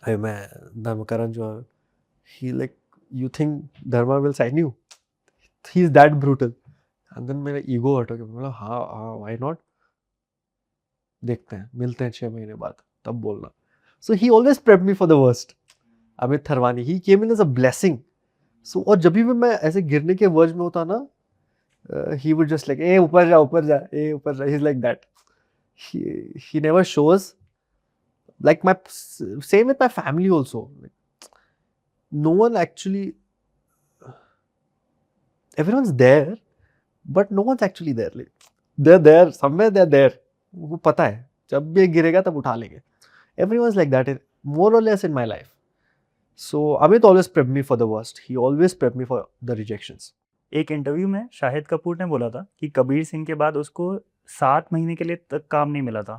अरे मैं धर्म करण जो, he like, you think Dharma will sign you, he is that brutal. And then मेरा ईगो हट गया, बोला हाँ हाँ व्हाई नॉट, देखते हैं, मिलते हैं 6 महीने बाद, तब बोलना। So he always prep me for the worst. Amit Tharwani, he came in as a blessing. So और जब भी मैं ऐसे गिरने के वर्ज में होता ना, he would just like, ए ऊपर जा ऊपर जा, ए ऊपर जा, he's like that. He never shows, like my same with my family also. Like, no one actually, everyone's there, but no one's actually there. Like, they're there somewhere, they're there. वो पता है जब भी गिरेगा तब उठा लेंगे. Everyone's like that, more or less in my life. So Amit always prepped me for the worst. He always prepped me for the rejections. एक इंटरव्यू में शाहिद कपूर ने बोला था कि कबीर सिंह के बाद उसको 7 महीने के लिए तक काम नहीं मिला था।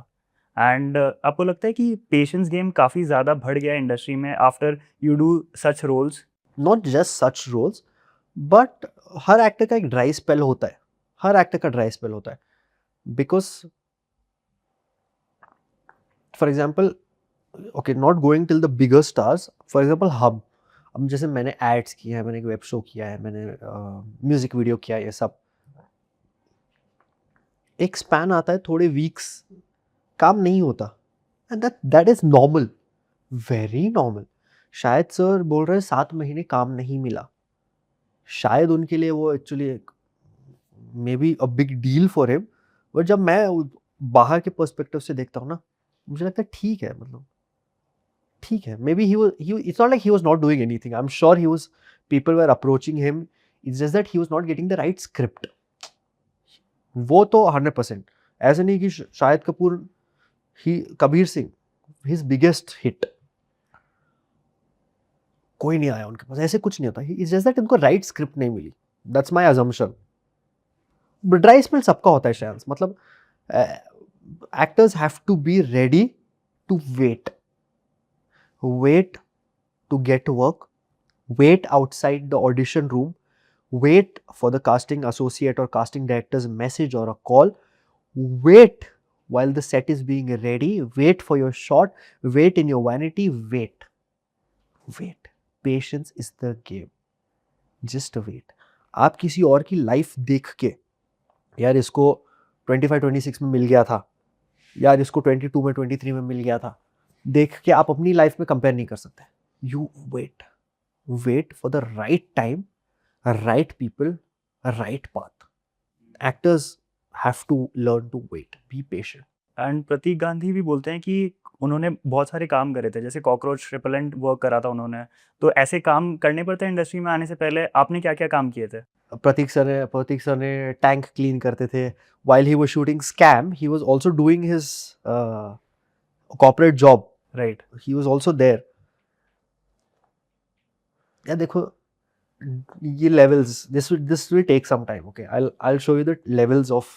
एंड आपको लगता है कि पेशेंस गेम काफ़ी ज़्यादा बढ़ गया इंडस्ट्री में after you do such roles? Not just such roles, but हर एक्टर का एक ड्राई स्पेल होता है, हर एक्टर का ड्राई स्पेल होता है। Because for example, okay, not going till the bigger stars, for example हम, अब जैसे मैंने एड्स किया है, मैंने एक वेब शो किया है, मैंने म्यूजिक वीडियो किया है, ये सब एक स्पैन आता है, थोड़े वीक्स काम नहीं होता, and that is normal, very normal. शायद सर बोल रहे हैं 7 महीने काम नहीं मिला, शायद उनके लिए वो actually may be a big deal for him. But जब मैं बाहर के पर्सपेक्टिव से देखता हूँ ना, मुझे लगता है ठीक है, मतलब ठीक है। Maybe it's not like he was not doing anything, I am sure he was, people were approaching him, it's just that he was not getting the right script. वो तो 100%, ऐसे नहीं कि Shahid Kapoor, he, Kabir Singh, his biggest hit, कोई नहीं आया उनके पास, ऐसे कुछ नहीं होता। इट्स जस्ट दैट उनको राइट स्क्रिप्ट नहीं मिली, that's my assumption. Dry spell सबका होता है श्रेयांश, मतलब actors have to be ready to wait to get work, wait outside the audition room, wait for the casting associate or casting director's message or a call, wait while the set is being ready, wait for your shot, wait in your vanity, wait. Patience is the game. Just wait. आप किसी और की life देख के, यार इसको 25-26 में मिल गया था, यार इसको 22 में 23 में मिल गया था, देख के आप अपनी लाइफ में कंपेयर नहीं कर सकते। You wait for the right time, right people, right path. Actors have to learn to wait, be patient. And Prateek Gandhi भी बोलते हैं कि उन्होंने बहुत सारे काम करे थे, जैसे कॉकरोच रिपेलेंट वर्क करा था उन्होंने। तो ऐसे काम करने पड़ते हैं इंडस्ट्री में आने से पहले। आपने क्या-क्या काम किए थे? प्रतीक सर ने टैंक क्लीन करते थे while he was shooting Scam. He was also doing his corporate job. Right. He was also there. या देखो, ये levels, this will take some time. Okay, I'll show you the levels of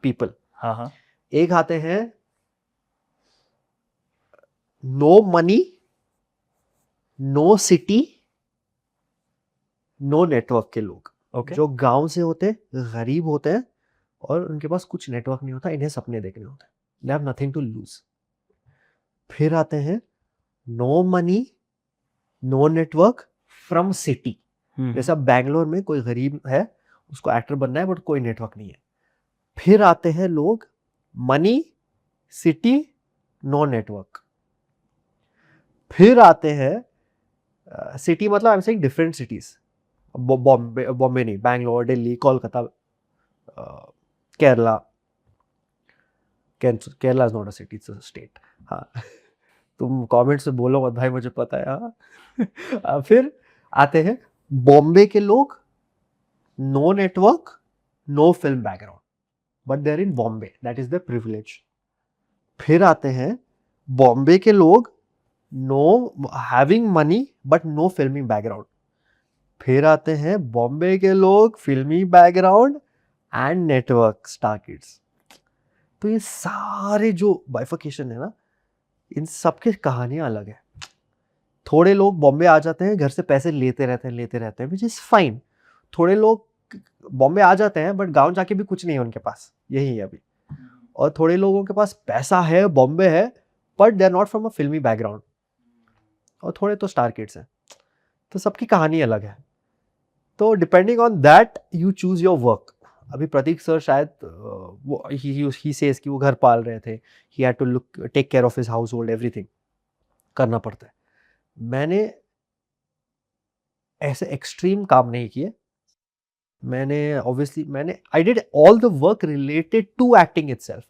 people. हाँ, हाँ। एक आते हैं no money, no city, no network के लोग, ओके। जो गांव से होते हैं, गरीब होते हैं और उनके पास कुछ नेटवर्क नहीं होता, इन्हें सपने देखने होते हैं. They have nothing to lose. फिर आते हैं no money, no network from city. जैसे अब बैंगलोर में कोई गरीब है, उसको एक्टर बनना है बट कोई नेटवर्क नहीं है. फिर आते हैं लोग मनी, सिटी, नो नेटवर्क. फिर आते हैं सिटी, मतलब I am saying different cities. Bombay नहीं, Bangalore, Delhi, Kolkata, Kerala. Kerala is not a city, it's a state. हाँ, तुम कमेंट्स में बोलो मत भाई, मुझे पता है. हाँ. फिर आते हैं बॉम्बे के लोग, no network, no film background, but they are in Bombay, that is the privilege. फिर आते हैं बॉम्बे के लोग, no having money but no filmi background. फिर आते हैं बॉम्बे के लोग, filmi background and network, star kids. तो ये सारे जो बाइफर्केशन है ना, इन सबकी कहानियां अलग है. थोड़े लोग बॉम्बे आ जाते हैं, घर से पैसे लेते रहते हैं विच इज फाइन. थोड़े लोग बॉम्बे आ जाते हैं बट गांव जाके भी कुछ नहीं है उनके पास, यही है अभी. और थोड़े लोगों के पास पैसा है, बॉम्बे है, but they are not from a filmi background. और थोड़े तो स्टार किड्स हैं. तो सबकी कहानी अलग है. तो depending on that you choose your work. अभी प्रतीक सर शायद वो ही सेज कि वो घर पाल रहे थे, he had to look take care of his household, everything करना पड़ता है. मैंने ऐसे एक्सट्रीम काम नहीं किए. मैंने I did all the work related to acting itself.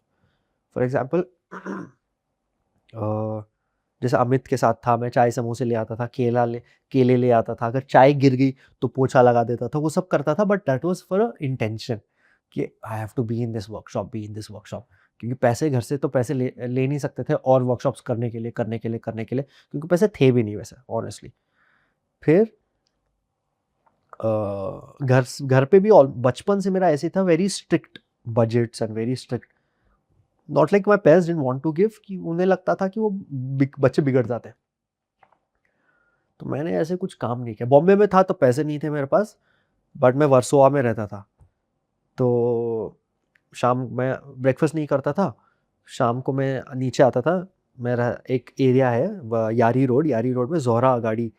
For example, जैसे अमित के साथ था, मैं चाय समोसे ले आता था, केले ले आता था, अगर चाय गिर गई तो पोछा लगा देता था, वो सब करता था. But that was for intention कि I have to be in this workshop. क्योंकि पैसे घर से तो पैसे ले नहीं सकते थे और वर्कशॉप्स करने के लिए, क्योंकि पैसे थे भी नहीं वैसे ऑनेस्टली. फिर घर पे भी बचपन से मेरा ऐसे था, very strict budgets and very strict. Not like my parents didn't want to give, कि उन्हें लगता था कि वो बच्चे बिगड़ जाते हैं. तो मैंने ऐसे कुछ काम नहीं किया. बॉम्बे में था तो पैसे नहीं थे मेरे पास, बट मैं वर्सोवा में रहता था. तो शाम मैं ब्रेकफास्ट नहीं करता था, शाम को मैं नीचे आता था. मेरा एक एरिया है यारी रोड में जोहरा अगाड़ी.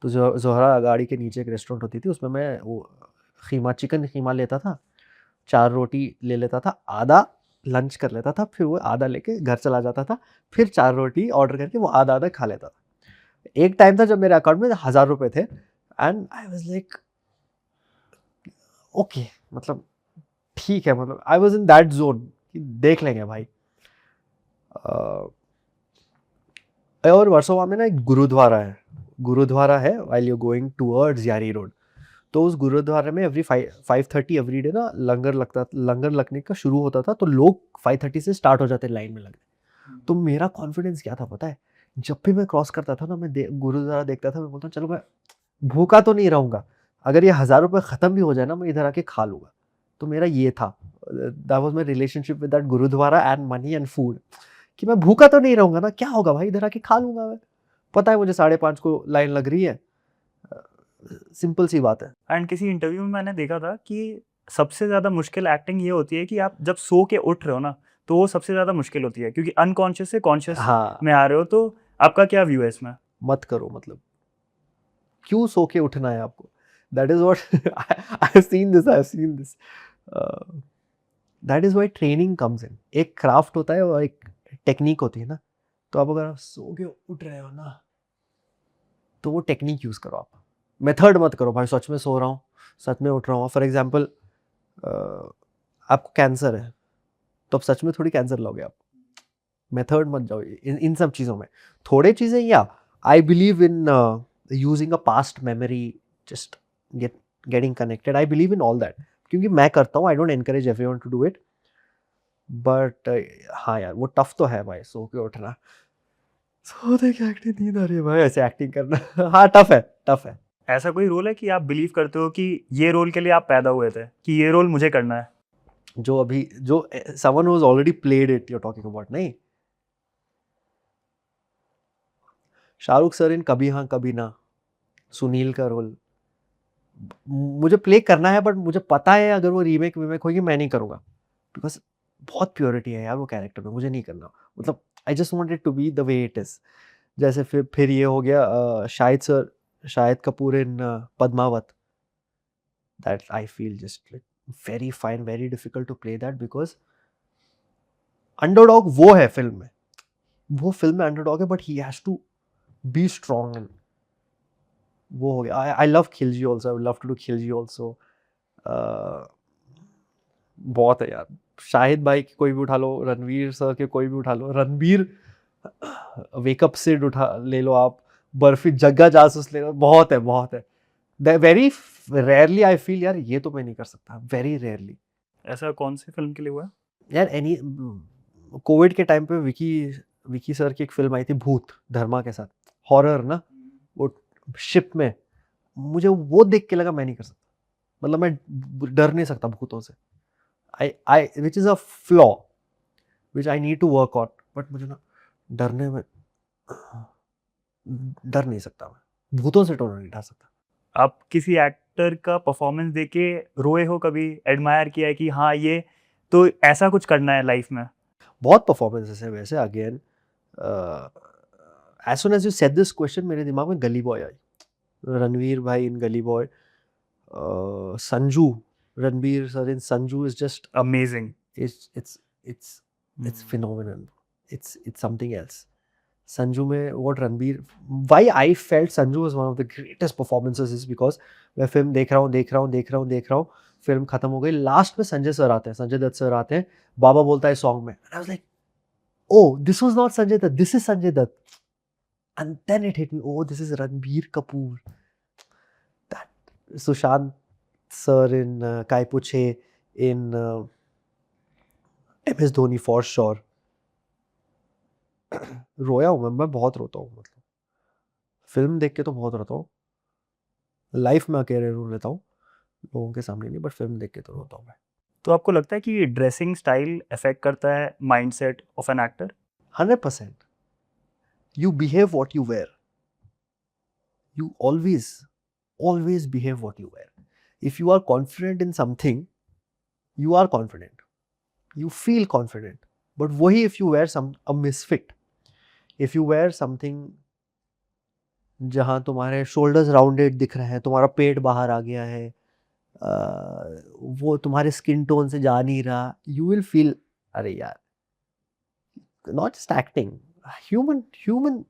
तो जोहरा अगाड़ी के नीचे एक रेस्टोरेंट होती थी, उसमें मैं वो चिकन खीमा लेता था, 4 रोटी ले लेता था, आधा लंच कर लेता था, फिर वो आधा लेके घर चला जाता था, फिर 4 रोटी ऑर्डर करके वो आधा खा लेता था. एक टाइम था जब मेरे अकाउंट में 1000 रुपए थे, and I was like okay, मतलब ठीक है, मतलब आई वाज इन दैट जोन कि देख लेंगे भाई. और वर्सोवा में ना एक गुरुद्वारा है व्हाइल यू गोइंग टुवर्ड्स यारी रोड. तो उस गुरुद्वारे में एवरी 5:30 एवरी डे ना लंगर लगने का शुरू होता था. तो लोग 5:30 से स्टार्ट हो जाते लाइन में लगने. तो मेरा कॉन्फिडेंस क्या था पता है, जब भी मैं क्रॉस करता था ना, मैं गुरुद्वारा देखता था, मैं बोलता चलो मैं भूखा तो नहीं रहूंगा, अगर ये 1000 रुपये खत्म भी हो जाए ना, मैं इधर आके खा लूंगा. तो मेरा ये था, that was my relationship with that gurdwara and money and food, कि मैं भूखा तो नहीं रहूंगा ना, क्या होगा भाई, इधर आके खा लूंगा मैं. पता है मुझे 5:30 को लाइन लग रही है, सिंपल सी बात है. एंड किसी इंटरव्यू में मैंने देखा था कि सबसे ज़्यादा मुश्किल एक्टिंग ये होती है कि आप जब सो के उठ रहे हो ना, तो वो सबसे ज़्यादा मुश्किल होती है, क्योंकि अनकॉन्शियस से कॉन्शियस हाँ, में आ रहे हो. तो आपका क्या व्यू है इसमें? मत करो, मतलब क्यों सो के उठना है आपको. That is what I have seen this. That is why training comes in. एक क्राफ्ट होता है और एक टेक्निक होती है ना. तो आप अगर सो के उठ रहे हो ना, तो वो टेक्निक यूज करो. आप मेथड मत करो भाई, सच में सो रहा हूँ, सच में उठ रहा हूँ. फॉर एग्जाम्पल, आपको कैंसर है, तो अब सच में थोड़ी कैंसर लोगे आप. मेथड मत जाओ इन सब चीज़ों में। थोड़े चीज़ें या I believe in using a past memory, just getting connected, I believe in all that, क्योंकि मैं करता हूँ, I don't encourage everyone to do it, but हाँ यार वो टफ तो है भाई, सो के उठना, सो दे के एक्टिंग, नींद आ रही है भाई ऐसे एक्टिंग करना हाँ टफ है, टफ है। ऐसा कोई रोल है कि आप बिलीव करते हो कि ये रोल के लिए आप पैदा हुए थे, कि ये रोल मुझे करना है? जो अभी जो someone who has already played it, you are talking about, नहीं? शाहरुख सर इन कभी हाँ कभी ना, सुनील का रोल मुझे प्ले करना है, बट मुझे पता है अगर वो रीमेक वीमेक होगी मैं नहीं करूँगा, बिकॉज़ बहुत प्योरिटी है यार वो कैरेक्टर में, मुझे नहीं करना। मतलब I just want it to be the way it is. जैसे फिर ये हो गया Shahid Kapoor in Padmaavat, that I feel just like very fine, very difficult to play that, because underdog वो है फ़िल्म में, वो फ़िल्म में अंडरडॉग है, but he has to be strong and वो हो गया। I love Khilji also, I would love to do Khilji also. बहुत है यार, शाहिद भाई की कोई भी उठा लो, रणवीर सर के कोई भी उठा लो, रणबीर वेकअप सिड उठा ले लो आप, बर्फी जग्गा जासूस ले लो, बहुत है, बहुत है। वेरी रेयरली आई फील यार ये तो मैं नहीं कर सकता, वेरी रेयरली। ऐसा कौन सी फिल्म के लिए हुआ? यार एनी कोविड के टाइम पे विकी सर की एक फिल्म आई थी भूत, धर्मा के साथ, हॉरर ना, वो शिप में, मुझे वो देख के लगा मैं नहीं कर सकता, मतलब मैं डर नहीं सकता भूतों से। I which is a flaw which I need to work on, but मुझे ना डरने में डर नहीं सकता मैं, भूतों से डर नहीं डर सकता। आप किसी एक्टर का परफॉर्मेंस देख के रोए हो कभी, एडमायर किया है कि हाँ ये तो ऐसा कुछ करना है लाइफ में? बहुत परफॉर्मेंसेस है वैसे, again as soon as you said this question मेरे दिमाग में गली बॉय आई, रणवीर भाई इन गली boy, Sanju, Ranbir sir in Sanju is just amazing. it's phenomenal, it's something else. Sanju में what Ranbir, why I felt Sanju was one of the greatest performances is because मैं film देख रहा हूँ, फिल्म खत्म हो गई, लास्ट में संजय सर आते हैं, संजय दत्त सर आते हैं, बाबा बोलता है सॉन्ग में, and I was like, oh this was not Sanjay Dutt, this is Sanjay Dutt, and then it hit me, oh this is Ranbir Kapoor, that Sushant sir in Kai Puche, in MS Dhoni for sure. रोया हूँ मैं बहुत रोता हूँ, मतलब film देख के तो बहुत रोता हूँ, लाइफ में अकेले रो लेता हूँ, लोगों के सामने नहीं, बट फिल्म देख के तो रोता हूँ मैं। तो आपको लगता है कि ड्रेसिंग स्टाइल अफेक्ट करता है mindset of an actor? 100%। You behave what you wear. You always behave what you wear. If you are confident in something, you are confident. You feel confident. But वही if you wear a misfit, if you wear something जहाँ तुम्हारे shoulders rounded दिख रहे हैं, तुम्हारा पेट बाहर आ गया है, वो तुम्हारे स्किन टोन से जा नहीं रहा, you will feel अरे यार, not just acting, human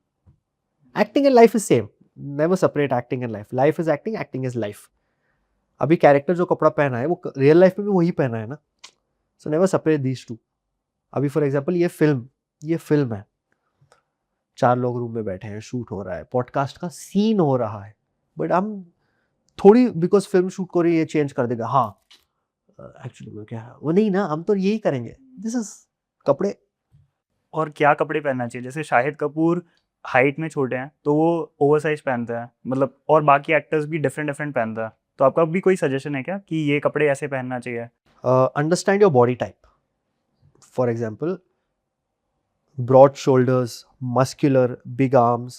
acting and life is same. Never separate acting and life. Life is acting, acting is life. अभी कैरेक्टर जो कपड़ा पहना है वो रियल लाइफ में भी वही पहना है ना, so never separate these two. अभी फॉर एग्जांपल ये फिल्म है, 4 लोग रूम में बैठे हैं, शूट हो रहा है, पॉडकास्ट का सीन हो रहा है, बट हम थोड़ी बिकॉज फिल्म शूट कर रही है चेंज कर देगा, हाँ एक्चुअली वो क्या है वो नहीं ना, हम तो यही करेंगे, दिस इज कपड़े। और क्या कपड़े पहनना चाहिए? जैसे शाहिद कपूर हाइट में छोटे हैं तो वो ओवरसाइज पहनते हैं, मतलब, और बाकी एक्टर्स भी डिफरेंट पहनते हैं, तो आपका भी कोई सजेशन है क्या कि ये कपड़े ऐसे पहनना चाहिए? Understand your body type, for example broad shoulders, muscular, big arms,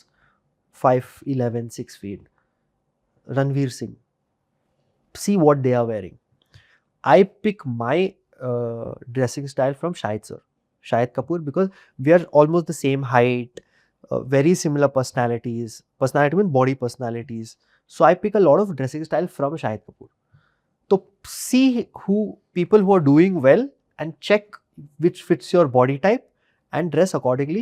5'11", 6 feet. Ranveer Singh. See what they are wearing. I pick my dressing style from Shahid Kapoor, because we are almost the same height, very similar personalities. Personality means body personalities. So I pick a lot of dressing style from Shahid Kapoor. So see people who are doing well and check which fits your body type and dress accordingly.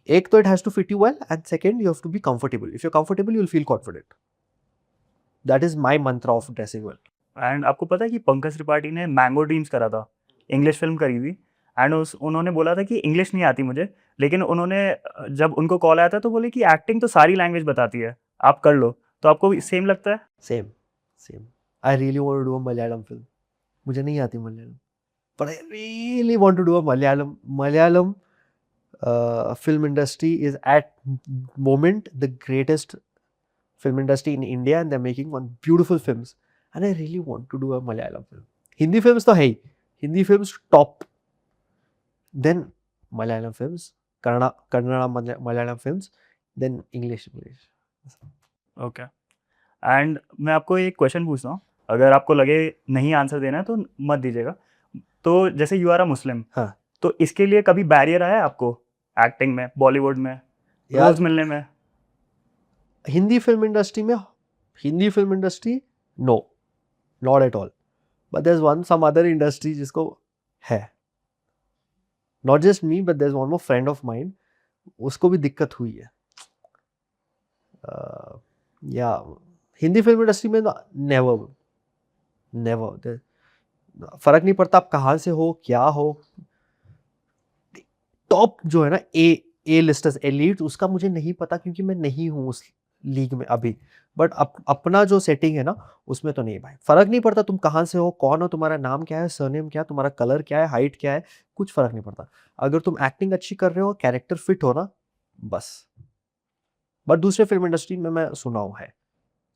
एक तो it has to fit you well, and second you have to be comfortable. If you're comfortable, you'll feel confident. That is my mantra of dressing well. And आपको पता है कि पंकज त्रिपाठी ने mango dreams करा था, English film करी थी, and उन्होंने बोला था कि इंग्लिश नहीं आती मुझे, लेकिन उन्होंने जब उनको कॉल आया था तो बोले कि एक्टिंग तो सारी लैंग्वेज बताती है, आप कर लो। तो आपको सेम लगता है? Same same. I really want to do a Malayalam film. मुझे नहीं आती Malayalam, but I really want to do a Malayalam film industry is at moment the greatest film industry in India, and they're making one beautiful films, and I really want to do a Malayalam film. Hindi films तो है ही, Hindi films top, then Malayalam films, Kannada Malayalam films, then English. Okay. And मैं आपको एक question पूछता हूँ, अगर आपको लगे नहीं आंसर देना है तो मत दीजिएगा। तो जैसे यू आर अ मुस्लिम, हाँ तो इसके लिए कभी बैरियर आया है आपको एक्टिंग में, बॉलीवुड में यार, रोल्स मिलने में? हिंदी फिल्म इंडस्ट्री में, Hindi film industry no, not at all, but there is one some other industry जिसको है, not just me but there is one more friend of mine, उसको भी दिक्कत हुई है। या हिंदी फिल्म इंडस्ट्री में नेवर नेवर, फर्क नहीं पड़ता आप कहाँ से हो, क्या हो, टॉप जो है ना, ए लिस्टर्स एलीट, उसका मुझे नहीं पता क्योंकि मैं नहीं हूँ उस लीग में अभी, बट अपना जो सेटिंग है ना उसमें तो नहीं भाई, फर्क नहीं पड़ता तुम कहाँ से हो, कौन हो, तुम्हारा नाम क्या है, सरनेम क्या है, तुम्हारा कलर क्या है, हाइट क्या है, कुछ फर्क नहीं पड़ता, अगर तुम एक्टिंग अच्छी कर रहे हो, कैरेक्टर फिट हो ना, बस। बट दूसरे फिल्म इंडस्ट्री में मैं सुना हूँ है,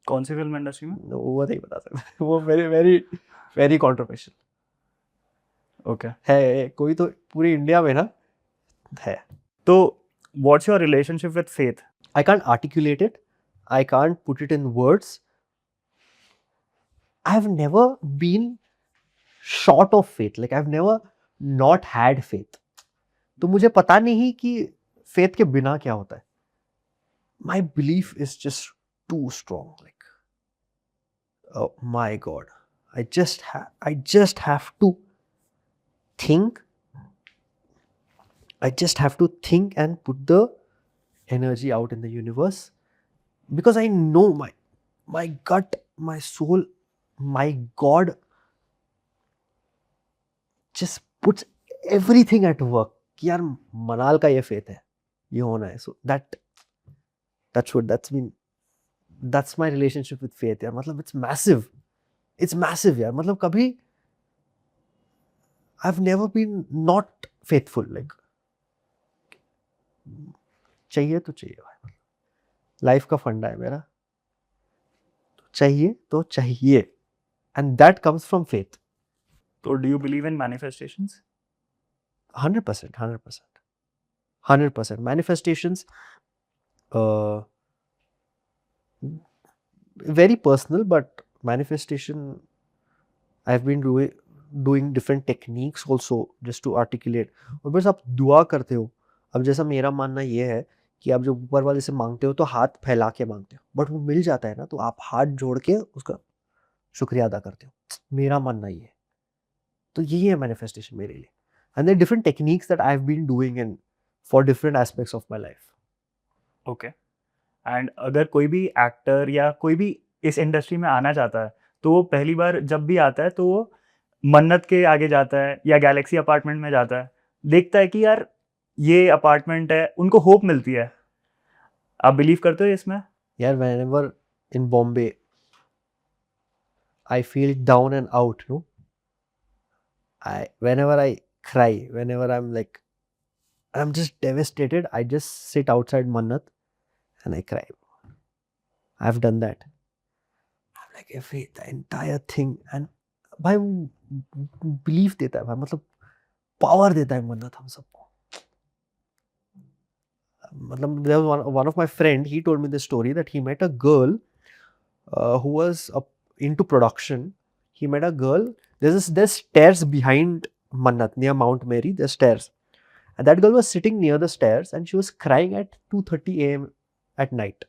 कौन सी फिल्म इंडस्ट्री में? वो नहीं बता सकता वो very very very controversial okay. है, कोई तो पूरी इंडिया में ना है। तो what's your relationship with faith? I can't articulate it. I can't put it in words. I've never been short of faith. Like I've never not had faith. तो मुझे पता नहीं कि faith के बिना क्या होता है. My belief is just too strong. Like, oh my God, I just have to think. I just have to think and put the energy out in the universe, because I know my gut, my soul, my God just puts everything at work कि यार मनाल का ये faith है, ये होना है, so that's my relationship with faith यार, मतलब it's massive यार, मतलब कभी I've never been not faithful, like चाहिए तो चाहिए भाई, लाइफ का फंडा है मेरा, चाहिए तो चाहिए, and that comes from faith. तो do you believe in manifestations? 100%. Manifestations, very personal, but manifestation, I've been doing different techniques also just to articulate. और बस आप दुआ करते हो, अब जैसा मेरा मानना ये है कि आप जो ऊपर वाले से मांगते हो तो हाथ फैला के मांगते हो, बट वो मिल जाता है ना, तो आप हाथ जोड़ के उसका शुक्रिया अदा करते हो, मेरा मानना ये है। तो यही है मैनिफेस्टेशन मेरे लिए, and there different techniques that I have been doing in for different aspects of my life. Okay. And अगर कोई भी एक्टर या कोई भी इस इंडस्ट्री में आना चाहता है, तो वो पहली बार जब भी आता है तो वो मन्नत के आगे जाता है या गैलेक्सी अपार्टमेंट में जाता है, देखता है कि यार ये अपार्टमेंट है, उनको होप मिलती है। आप बिलीव करते हो इसमें? यार whenever in Bombay I feel down and out, no, whenever I cry, whenever I'm just devastated, I just sit outside Mannat and I cry. I've done that. I'm like the entire thing, and भाई belief देता है भाई, मतलब power देता है मन्नत हम सबको। मतलब there was one of my friend, he told me this story that he met a girl who was into production. He met a girl. There's stairs behind Mannat near Mount Mary. There's stairs, and that girl was sitting near the stairs and she was crying at 2:30 a.m. at night.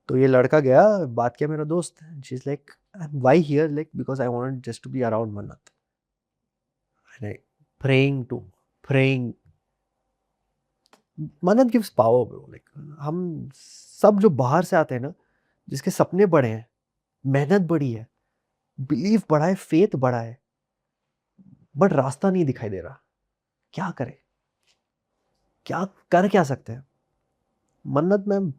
तो ये लड़का गया, बात किया मेरा दोस्त, she's like, why here? Like, because I wanted just to be around Mannat. And I praying. Mannat gives power, bro. Like, हम सब जो बाहर से आते हैं ना, जिसके सपने बड़े हैं, मेहनत बड़ी है, बिलीव बड़ा है, फेथ बड़ा है, बट रास्ता नहीं दिखाई दे रहा, क्या करे, क्या कर क्या सकते हैं। मन्नत में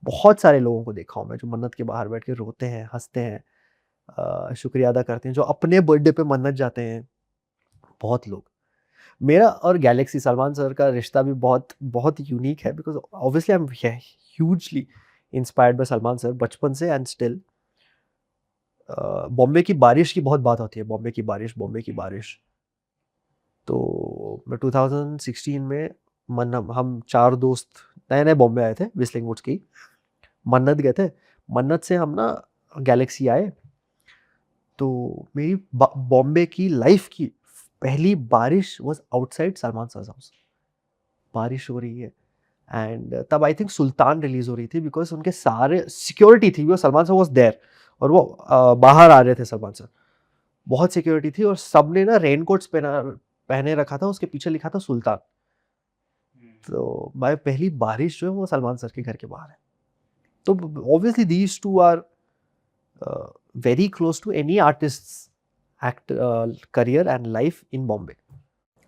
बहुत सारे लोगों को देखा हूँ मैं जो मन्नत के बाहर बैठ के रोते हैं, हंसते हैं, शुक्रिया अदा करते हैं, जो अपने बर्थडे पे मन्नत जाते हैं, बहुत लोग। मेरा और गैलेक्सी सलमान सर का रिश्ता भी बहुत बहुत यूनिक है, because obviously I am hugely inspired by Salman sir बचपन से एंड स्टिल। बॉम्बे की बारिश की बहुत बात होती है, बॉम्बे की बारिश, बॉम्बे की बारिश। तो मैं 2016 में हम 4 दोस्त नए नए बॉम्बे आए थे, विस्लिंग वुड्स की, मन्नत गए थे। मन्नत से हम ना गैलेक्सी आए, तो मेरी बॉम्बे की लाइफ की पहली बारिश was outside Salman sir house. बारिश हो रही है एंड तब आई थिंक सुल्तान रिलीज हो रही थी, बिकॉज उनके सारे सिक्योरिटी थी, वो सलमान सर वाज देयर, और वो बाहर आ रहे थे सलमान सर। बहुत सिक्योरिटी थी और सबने ना रेनकोट्स पहने रखा था, उसके पीछे लिखा था सुल्तान। तो भाई पहली बारिश जो है वो सलमान सर के घर के बाहर है। तो obviously these two are very close to any artist act career and life in Bombay.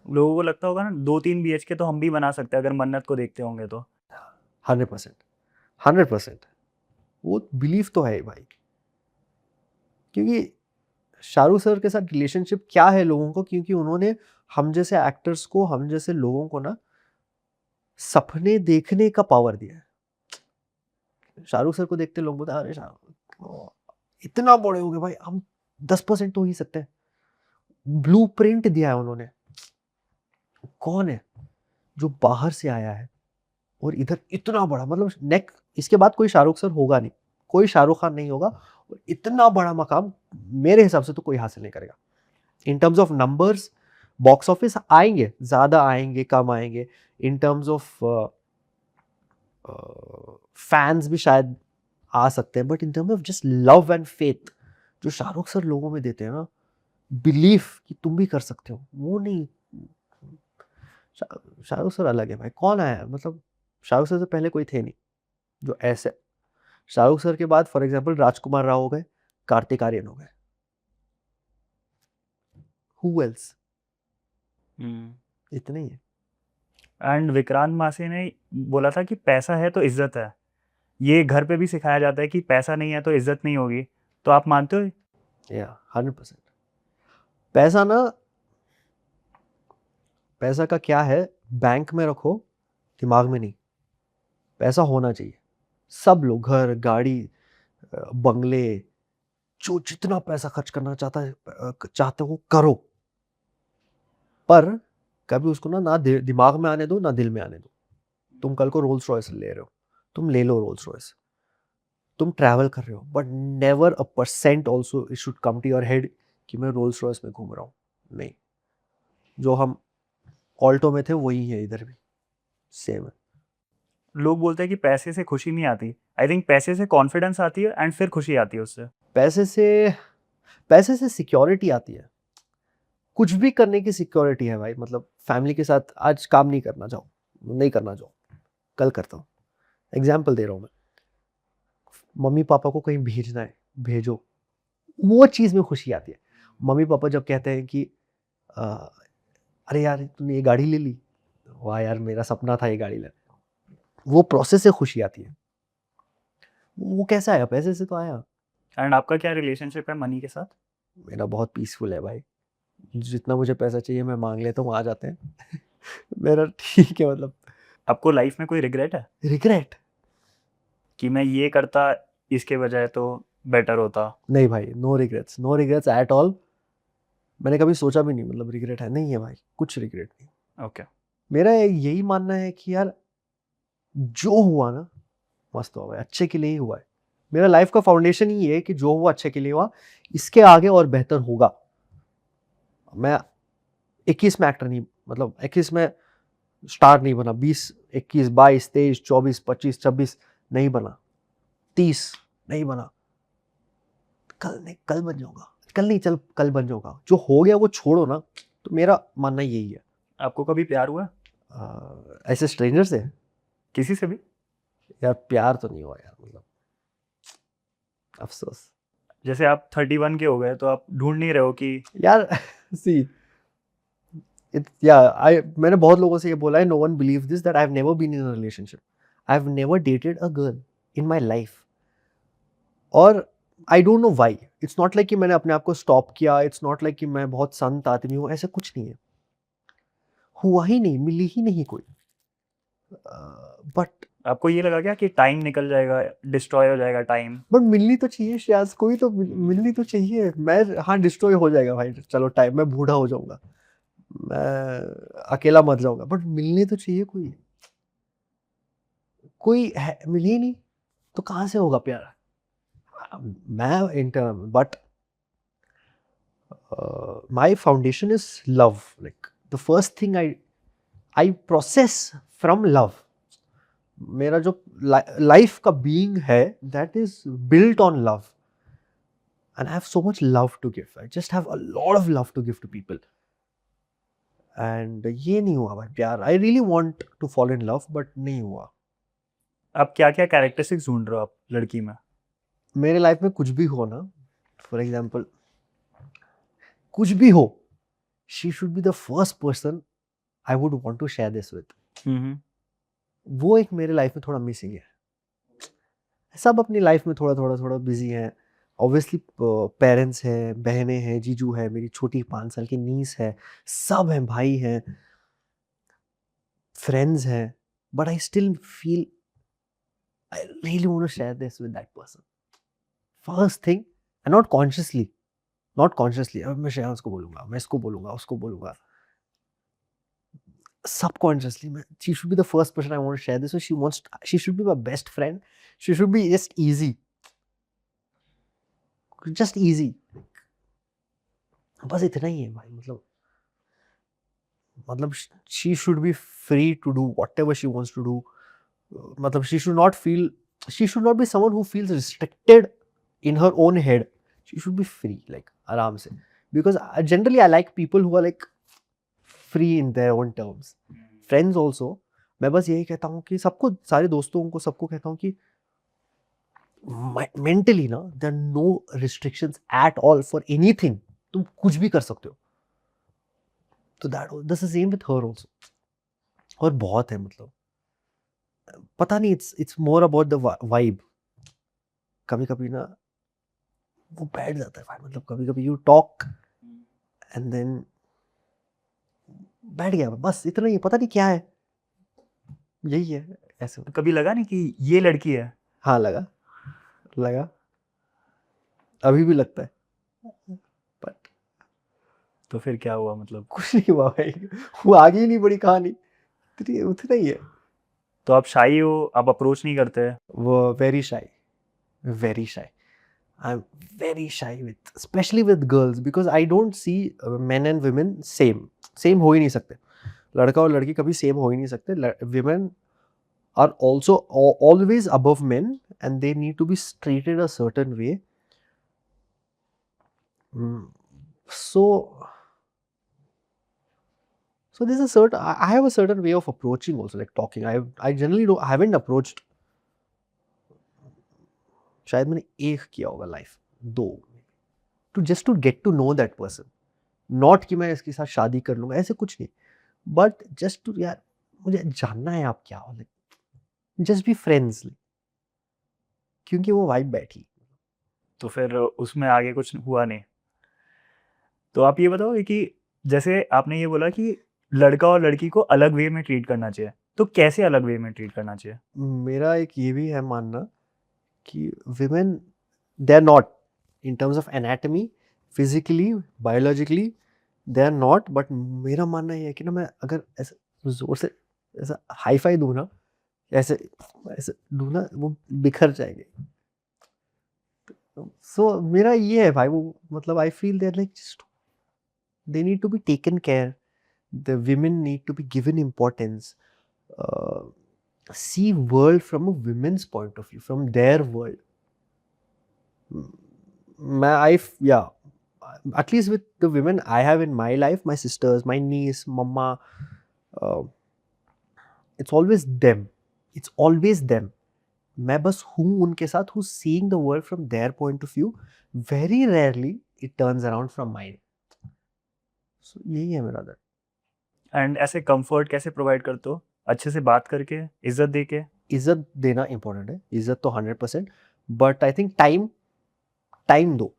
लोगों को लगता होगा ना 2-3 BHK तो हम भी बना सकते हैं अगर मन्नत को देखते होंगे तो। 100%, 100%, वो बिलीव तो है भाई, क्योंकि शाहरुख सर के साथ रिलेशनशिप क्या है लोगों को, क्योंकि उन्होंने हम जैसे एक्टर्स को, हम जैसे लोगों को ना सपने देखने का पावर दिया है। शाहरुख सर को देखते लोग बोलते हैं, अरे शाहरुख इतना बड़े हो गए भाई, हम 10% तो हो ही सकते हैं। ब्लूप्रिंट दिया है उन्होंने। कौन है जो बाहर से आया है और इधर इतना बड़ा, मतलब नेक, इसके बाद कोई शाहरुख सर होगा नहीं, कोई शाहरुख खान नहीं होगा, और इतना बड़ा मकाम मेरे हिसाब से तो कोई हासिल नहीं करेगा। इन terms of numbers, box office आएंगे, ज्यादा आएंगे, कम आएंगे। इन टर्म्स ऑफ फैंस भी शायद आ सकते हैं, but in terms of just love and faith जो शाहरुख सर लोगों में देते हैं ना, बिलीफ कि तुम भी कर सकते हो, वो नहीं। शाहरुख सर अलग है भाई। कौन आया है, मतलब शाहरुख सर से पहले कोई थे नहीं जो ऐसे। शाहरुख सर के बाद फॉर एग्जांपल राजकुमार राव हो गए, कार्तिक आर्यन हो गए, हु एल्स, इतने ही है। एंड विक्रांत मासी ने बोला था कि पैसा है तो इज्जत है। ये घर पे भी सिखाया जाता है कि पैसा नहीं है तो इज्जत नहीं होगी। तो आप मानते हो? या 100%। पैसा ना, पैसा का क्या है, बैंक में रखो, दिमाग में नहीं। पैसा होना चाहिए। सब लोग घर, गाड़ी, बंगले, जो जितना पैसा खर्च करना चाहते हो करो, पर कभी उसको ना दिमाग में आने दो, ना दिल में आने दो। तुम कल को रोल्स रॉयस ले रहे हो, तुम ले लो रोल्स रॉयस। तुम ट्रैवल कर रहे हो, but never a percent also it should come to your head कि मैं रोल्स रॉयस में घूम रहा हूँ। नहीं, जो हम ऑल्टो में थे वही है इधर भी, सेम है। लोग बोलते हैं कि पैसे से खुशी नहीं आती। आई थिंक पैसे से कॉन्फिडेंस आती है एंड फिर खुशी आती है उससे। पैसे से पैसे से सिक्योरिटी आती है, कुछ भी करने की सिक्योरिटी है भाई। मतलब फैमिली के साथ आज काम नहीं करना चाहो, नहीं करना चाहो, कल करता हूँ। एग्जाम्पल दे रहा हूँ मैं, मम्मी पापा को कहीं भेजना है, भेजो, वो चीज़ में खुशी आती है। मम्मी पापा जब कहते हैं कि अ, अरे यार तूने ये गाड़ी ले ली, वाह यार मेरा सपना था ये गाड़ी लेना, वो प्रोसेस से खुशी आती है। वो कैसा आया, पैसे से तो आया। एंड आपका क्या रिलेशनशिप है मनी के साथ? मेरा बहुत पीसफुल है भाई, जितना मुझे पैसा चाहिए मैं मांग लेता हूँ, आ जाते हैं। मेरा ठीक है, मतलब आपको लाइफ में कोई रिग्रेट है रिग्रेट कि मैं ये करता इसके बजाय तो बेटर होता? नहीं भाई, no regrets, no regrets at all. मैंने कभी सोचा भी नहीं, मतलब रिग्रेट है नहीं है भाई, कुछ रिग्रेट नहीं। ओके। मेरा यही मानना है कि यार जो हुआ ना मस्त हुआ भाई, अच्छे के लिए ही हुआ है। मेरा लाइफ का फाउंडेशन ही है कि जो हुआ अच्छे के लिए हुआ, इसके आगे और बेहतर होगा। मैं 21 में एक्टर नहीं, मतलब 21 में स्टार नहीं बना, 20, 21, 22, 23, 24, 25, 26 नहीं बना, 30 नहीं बना, कल नहीं, कल बन जाऊंगा, कल नहीं, चल कल बन जाऊंगा। जो हो गया वो छोड़ो ना, तो मेरा मानना यही है। आपको कभी प्यार हुआ ऐसे स्ट्रेंजर से किसी से भी? यार प्यार तो नहीं हुआ यार, मतलब अफसोस। जैसे आप 31 के हो गए तो आप ढूंढ नहीं रहे हो कि यार सी, मैंने बहुत लोगों से ये बोला है, no one believe this, that I have never been in a relationship, I have never dated a girl in my life. और I don't know why, it's not like कि मैंने अपने आप को स्टॉप किया, इट्स नॉट लाइक कि मैं बहुत संत आदमी हूँ, ऐसा कुछ नहीं है, हुआ ही नहीं, मिली ही नहीं कोई। बट आपको ये लगा क्या कि टाइम निकल जाएगा, डिस्ट्रॉय हो जाएगा टाइम? मिलनी तो चाहिए श्रेयास, कोई तो मिलनी तो चाहिए। मैं, हाँ, डिस्ट्रॉय हो जाएगा भाई, चलो टाइम, मैं बूढ़ा हो जाऊंगा, मैं अकेला मर जाऊंगा, बट मिलनी तो चाहिए कोई। कोई है, मिल ही नहीं, तो कहाँ से होगा प्यार? मैं inter, but my foundation is love. Like the first thing I process from love. मेरा जो लाइफ का बीइंग है, that is built on love, and I have so much love to give. I just have a lot of love to give to people. And ये नहीं हुआ भाई प्यार. I really want to fall in love, but नहीं हुआ. आप क्या क्या कैरेक्टरिस्टिक्स ढूंढ रहे हो आप लड़की में? मेरे लाइफ में कुछ भी हो ना, फॉर एग्जाम्पल कुछ भी हो, she should be the first person I would want to share this with. वो एक मेरे लाइफ में थोड़ा मिसिंग है। सब अपनी लाइफ में थोड़ा थोड़ा थोड़ा बिजी हैं। ऑब्वियसली पेरेंट्स हैं, बहनें हैं, जीजू है, मेरी छोटी 5 साल की नीस है, सब हैं, भाई हैं, फ्रेंड्स हैं, but I still feel I really want to share this with that person first thing, and not consciously. अब मैं श्रेयांश को बोलूंगा, मैं इसको बोलूंगा, उसको बोलूंगा, subconsciously, man, she should be the first person I want to share this with. She should be my best friend. She should be just easy. बस इतना ही है भाई, मतलब she should be free to do whatever she wants to do. मतलब she should not be someone who feels restricted in her own head. She should be free, like आराम से, because generally I like people who are like free in their own terms. Friends also, मैं बस यही कहता हूँ कि सबको, सारे दोस्तों को, सबको कहता हूँ कि मेंटली ना, there are no restrictions at all for anything, तुम कुछ भी कर सकते हो। तो that this is same with her also. और बहुत है, मतलब पता नहीं, it's more about the vibe. कभी कभी ना वो बैठ जाता है भाई, मतलब कभी कभी यू टॉक एंड देन बैठ गया, बस इतना ही, पता नहीं क्या है, यही है ऐसे। तो कभी लगा नहीं कि ये लड़की है? हाँ, लगा, अभी भी लगता है, बट तो फिर क्या हुआ, मतलब? कुछ नहीं हुआ भाई, वो आगे ही नहीं बढ़ी कहानी, उतना ही है। तो आप शाई हो, आप अप्रोच नहीं करते? वो very shy, very shy. I'm very shy with, especially with girls, because I don't see men and women same हो ही नहीं सकते। लड़का और लड़की कभी सेम हो ही नहीं सकते। Women are also always above men, and they need to be treated a certain way. So there's a certain, I have a certain way of approaching also, like talking. I generally don't, I haven't approached, शायद मैंने एक किया होगा life, 2, to just to get to know that person. Not कि मैं इसके साथ शादी कर लूंगा, ऐसे कुछ नहीं, बट जस्ट टू, यार मुझे जानना है आप क्या हो, लाइक जस्ट बी फ्रेंड्स, क्योंकि वो वाइब बैठी। तो फिर उसमें आगे कुछ हुआ नहीं? तो आप ये बताओगे कि जैसे आपने ये बोला कि लड़का और लड़की को अलग वे में ट्रीट करना चाहिए, तो कैसे अलग वे में ट्रीट करना चाहिए? मेरा एक ये भी है मानना कि women, they are not, in terms of anatomy, physically, biologically, they are not, but मेरा मानना ये है कि ना, मैं अगर ऐसे जोर से ऐसा हाई फाई दूँ ना, ऐसे ऐसे दूँ ना, वो बिखर जाएंगे। सो मेरा ये है भाई, वो मतलब I feel they are like, they need to be taken care, the women need to be given importance, see world from a women's point of view, from their world. Yeah, at least with the women I have in my life, my sisters, my niece, mama, uh, it's always them. मैं बस हूँ उनके साथ, who's seeing the world from their point of view. Very rarely it turns around from mine. So यही है मेरा दर्द। And ऐसे कंफर्ट कैसे प्रोवाइड करते हो? अच्छे से बात करके, इज्जत दे के? इज्जत देना इंपॉर्टेंट है, इज्जत तो 100%, but I think time time दो।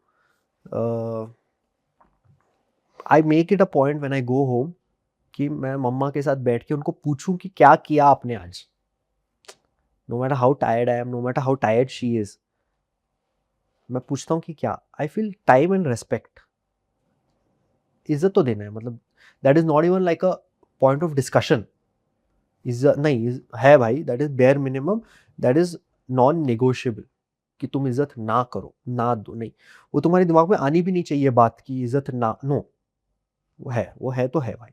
I make it a point when I go home कि मैं मम्मा के साथ बैठ के उनको पूछूं कि क्या किया आपने आज। No matter how tired I am, no matter how tired she is, मैं पूछता हूँ कि क्या। I feel time and respect, इज्जत तो देना है, मतलब that is not even like a point of discussion. इज्जत नहीं है भाई, that is bare minimum, that is non negotiable कि तुम इज्जत ना करो, ना दो, नहीं। वो तुम्हारे दिमाग में आनी भी नहीं चाहिए बात की इज्जत ना, नो। वो है तो है भाई।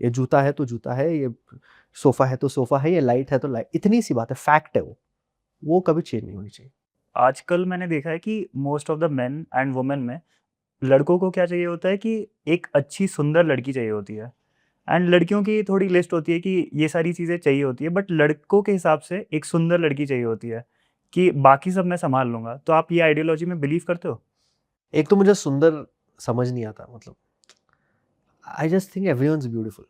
ये जूता है तो जूता है, ये सोफा है तो सोफा है, ये लाइट है तो लाइट, इतनी सी बात है, फैक्ट है वो कभी चेंज नहीं होनी चाहिए। आजकल मैंने देखा है कि most of the main and women में लड़कों को क्या चाहिए होता है कि एक अच्छी सुंदर लड़की चाहिए होती है, एंड लड़कियों की थोड़ी लिस्ट होती है कि ये सारी चीज़ें चाहिए होती है, बट लड़कों के हिसाब से एक सुंदर लड़की चाहिए होती है कि बाकी सब मैं संभाल लूंगा। तो आप ये आइडियोलॉजी में बिलीव करते हो? एक तो मुझे सुंदर समझ नहीं आता, मतलब I just think everyone's beautiful.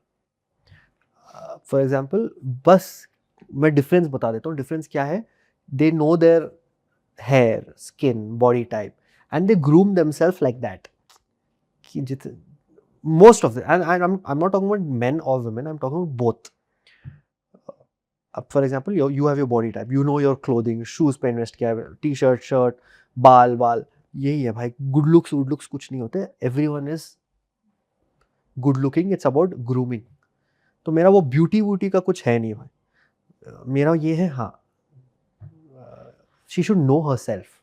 For example, बस मैं डिफरेंस बता देता हूँ, डिफरेंस क्या है। They know their hair, skin, body type, and they groom themselves like that. कि जित most of the, and I am not talking about men और women, I am talking about both. अब for example you have your body type, you know your clothing, shoes पे invest किया है, T shirt, shirt, बाल बाल, यही है भाई। गुड लुक्स कुछ नहीं होते, everyone is good looking, it's about grooming. तो मेरा वो ब्यूटी वूटी का कुछ है नहीं भाई। मेरा ये है, हाँ, she should know herself.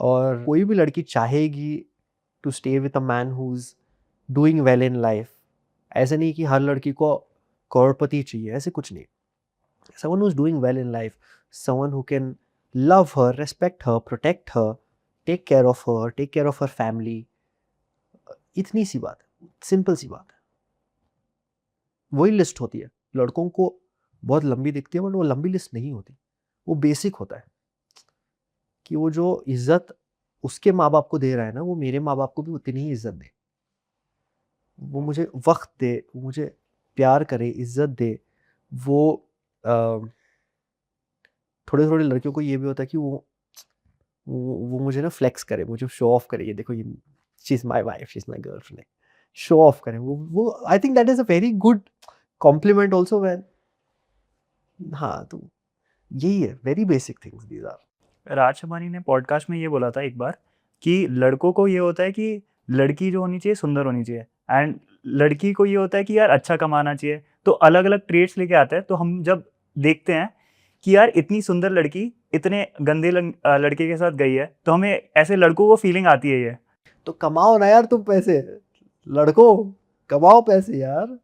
और कोई भी लड़की चाहेगी to stay with a man who is doing well in life. ऐसे नहीं कि हर लड़की को करोड़पति चाहिए, ऐसे कुछ नहीं। someone who's doing well in life, someone who can love her, respect her, protect her, take care of her family, इतनी सी बात है, सिंपल सी बात है। वही लिस्ट होती है। लड़कों को बहुत लंबी दिखती है, बट वो लंबी लिस्ट नहीं होती, वो बेसिक होता है कि वो जो इज्जत उसके माँ बाप को दे रहा है ना, वो मेरे माँ बाप को भी उतनी ही इज्जत दे। वो मुझे वक्त दे, वो मुझे प्यार करे, इज्जत दे। वो थोड़े थोड़े लड़कियों को ये भी होता है कि वो मुझे ना फ्लेक्स करे, मुझे शो ऑफ करे, ये देखो, ये she is my wife, she is my girlfriend, show off करे। वो I think that is a very good compliment also when, हाँ, तो यही है, very basic things these are. Raj Shamani ने पॉडकास्ट में ये बोला था एक बार कि लड़कों को ये होता है कि लड़की जो होनी चाहिए सुंदर होनी चाहिए, एंड लड़की को ये होता है कि यार अच्छा कमाना चाहिए। तो अलग अलग ट्रेड्स लेके आते हैं। तो हम जब देखते हैं कि यार इतनी सुंदर लड़की इतने गंदे लड़के के साथ गई है, तो हमें ऐसे लड़कों को फीलिंग आती है ये। तो कमाओ ना यार तुम पैसे, लड़कों, कमाओ पैसे यार।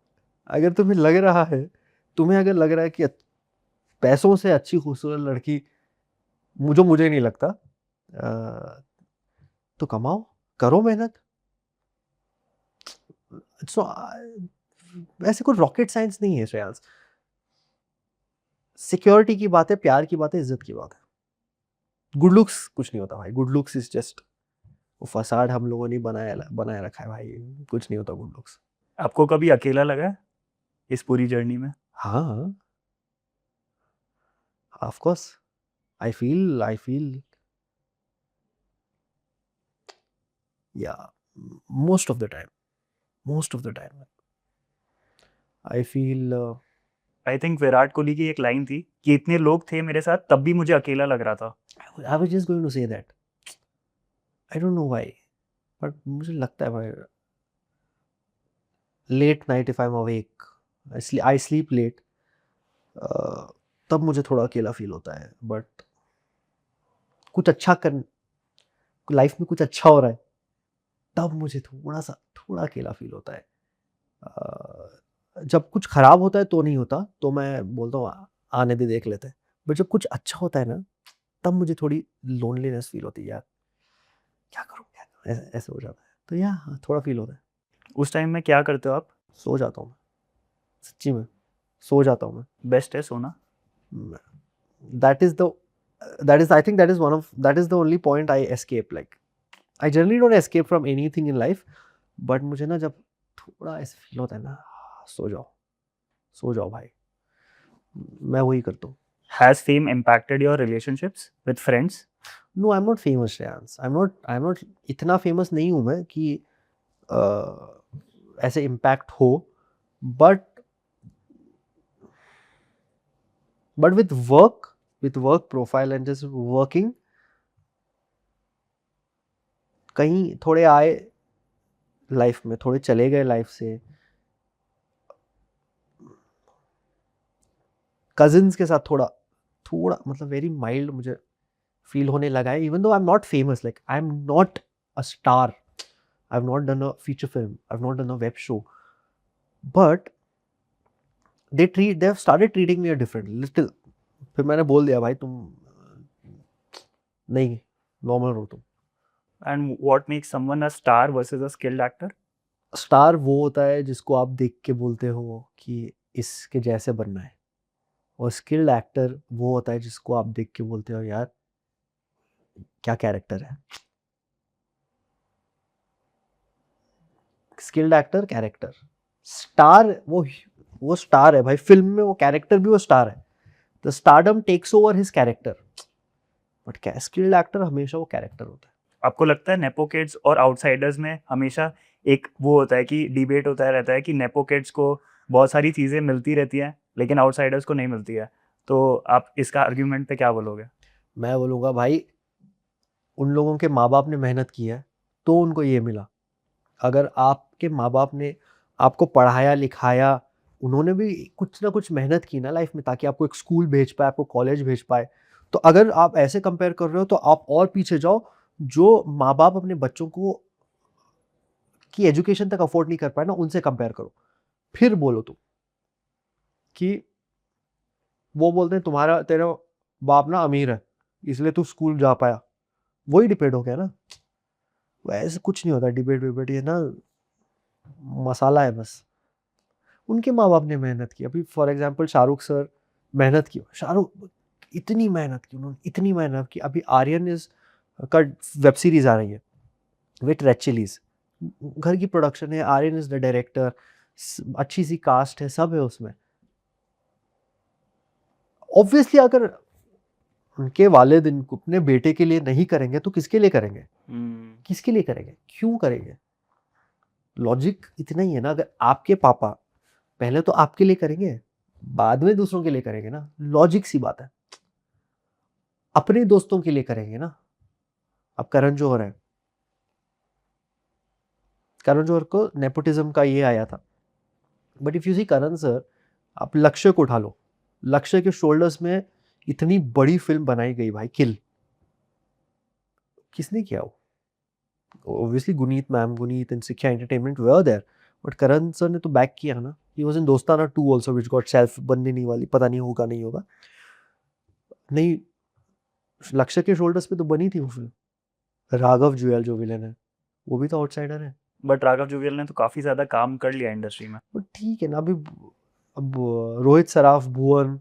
अगर तुम्हें लग रहा है, तुम्हें अगर लग रहा है कि पैसों से अच्छी खूबसूरत लड़की, मुझे नहीं लगता, तो कमाओ, करो मेहनत। सो ऐसे कोई रॉकेट साइंस नहीं है श्रेयांश। सिक्योरिटी की बात है, प्यार की बात है, इज्जत की बात है। गुड लुक्स कुछ नहीं होता भाई, गुड लुक्स इज जस्ट वो फसाड हम लोगों ने बनाया बनाया रखा है भाई, कुछ नहीं होता गुड लुक्स। आपको कभी अकेला लगा है इस पूरी जर्नी में? हाँ, ऑफ कोर्स, आई फील या most of the time, most of the time I feel. I think Virat Kohli की एक लाइन थी कि इतने लोग थे मेरे साथ तब भी मुझे अकेला लग रहा था। I was just going to say that, I don't know why, but मुझे लगता है भाई, late night if I am awake, I sleep late, तब मुझे थोड़ा अकेला फील होता है। बट कुछ अच्छा कर, लाइफ में कुछ अच्छा हो रहा है, तब मुझे थोड़ा अकेला फील होता है। जब कुछ खराब होता है तो नहीं होता, तो मैं बोलता हूँ आने दे, देख लेते हैं। बट जब कुछ अच्छा होता है ना, तब मुझे थोड़ी लोनलीनेस फील होती है यार, क्या करूँ क्या करूँ, ऐसे हो जाता है। तो यार थोड़ा फील होता है। उस टाइम में क्या करते हो आप? सो जाता हूँ मैं, सच्ची में सो जाता हूँ मैं। बेस्ट है सोना। that is the that is I think that is the only point I escape. Like I generally don't escape from anything in life, but मुझे ना जब थोड़ा ऐसे फील होता है ना, सो जाओ भाई, मैं वही करता हूँ। Has fame impacted your relationships with friends? No, I am not famous Shreyansh, I am not इतना फेमस नहीं हूँ मैं कि ऐसे इम्पैक्ट हो, but with work profile and just working, कहीं थोड़े आए लाइफ में, थोड़े चले गए लाइफ से, कजिन्स के साथ थोड़ा थोड़ा मतलब वेरी माइल्ड मुझे फील होने लगा है, even though I am not famous, like I am not a star, I have not done a feature film, I have not done a web show, but they have started treating me a different little. फिर मैंने बोल दिया भाई तुम नहीं, normal रहो तुम। And what makes someone a star versus a skilled actor? Star वो होता है जिसको आप देख के बोलते हो कि इसके जैसे बनना है, और स्किल्ड एक्टर वो होता है जिसको आप देख के बोलते हो यार क्या कैरेक्टर है। Skilled actor, character. स्टार वो स्टार है भाई, फिल्म में वो कैरेक्टर भी वो स्टार है, the stardom takes over his character, but skilled actor हमेशा वो कैरेक्टर होता है। आपको लगता है नेपो किड्स और आउटसाइडर्स में हमेशा एक वो होता है कि डिबेट होता रहता है कि नेपो किड्स को बहुत सारी चीज़ें मिलती रहती हैं लेकिन आउटसाइडर्स को नहीं मिलती है, तो आप इसका आर्ग्यूमेंट पे क्या बोलोगे? मैं बोलूँगा भाई उन लोगों के माँ बाप ने मेहनत की है तो उनको ये मिला। अगर आपके माँ बाप ने आपको पढ़ाया लिखाया, उन्होंने भी कुछ ना कुछ मेहनत की ना लाइफ में ताकि आपको एक स्कूल भेज पाए, आपको कॉलेज भेज पाए, तो अगर आप ऐसे कंपेयर कर रहे हो तो आप और पीछे जाओ, जो माँ बाप अपने बच्चों को की एजुकेशन तक अफोर्ड नहीं कर पाए ना, उनसे कंपेयर करो, फिर बोलो तुम कि वो बोलते हैं तुम्हारा तेरा बाप ना अमीर है इसलिए तू स्कूल जा पाया, वही डिपेंड हो गया ना। वैसे कुछ नहीं होता, डिबेट विबेट ये ना मसाला है बस। उनके माँ बाप ने मेहनत की, अभी फॉर एग्जांपल शाहरुख सर मेहनत की, शाहरुख इतनी मेहनत की, उन्होंने इतनी मेहनत की, अभी आर्यन इज का वेब सीरीज आ रही है विथ रेड चिलीज, घर की प्रोडक्शन है, आर्यन इज द डायरेक्टर, अच्छी सी कास्ट है, सब है उसमें। ऑब्वियसली अगर उनके वालिद इनको अपने बेटे के लिए नहीं करेंगे तो किसके लिए करेंगे, किसके लिए करेंगे, क्यों करेंगे। लॉजिक इतना ही है ना, अगर आपके पापा पहले तो आपके लिए करेंगे बाद में दूसरों के लिए करेंगे ना, लॉजिक सी बात है। अपने दोस्तों के लिए करेंगे ना। अब करण जौहर है, करण जौहर को नेपोटिज्म का ये आया था, but if you see Karan sir, आप लक्ष्य को उठा लो, लक्ष्य के शोल्डर्स में इतनी बड़ी फिल्म बनाई गई भाई, किल किसने किया वो, obviously Guneet ma'am, Guneet and Sikhya Entertainment were there, but Karan sir ने तो बैक किया ना। ही वाज इन दोस्ताना 2 आल्सो व्हिच गॉट शेल्फ, बनने नहीं वाली, पता नहीं होगा नहीं होगा, नहीं लक्ष्य के शोल्डर्स पे तो बनी थी वो फिल्म। राघव जुएल जो विलेन है वो भी तो आउटसाइडर है। बट राघव जुवेल ने तो काफ़ी ज़्यादा काम कर लिया इंडस्ट्री में। बट ठीक है ना, अभी अब रोहित सराफ, भुवन,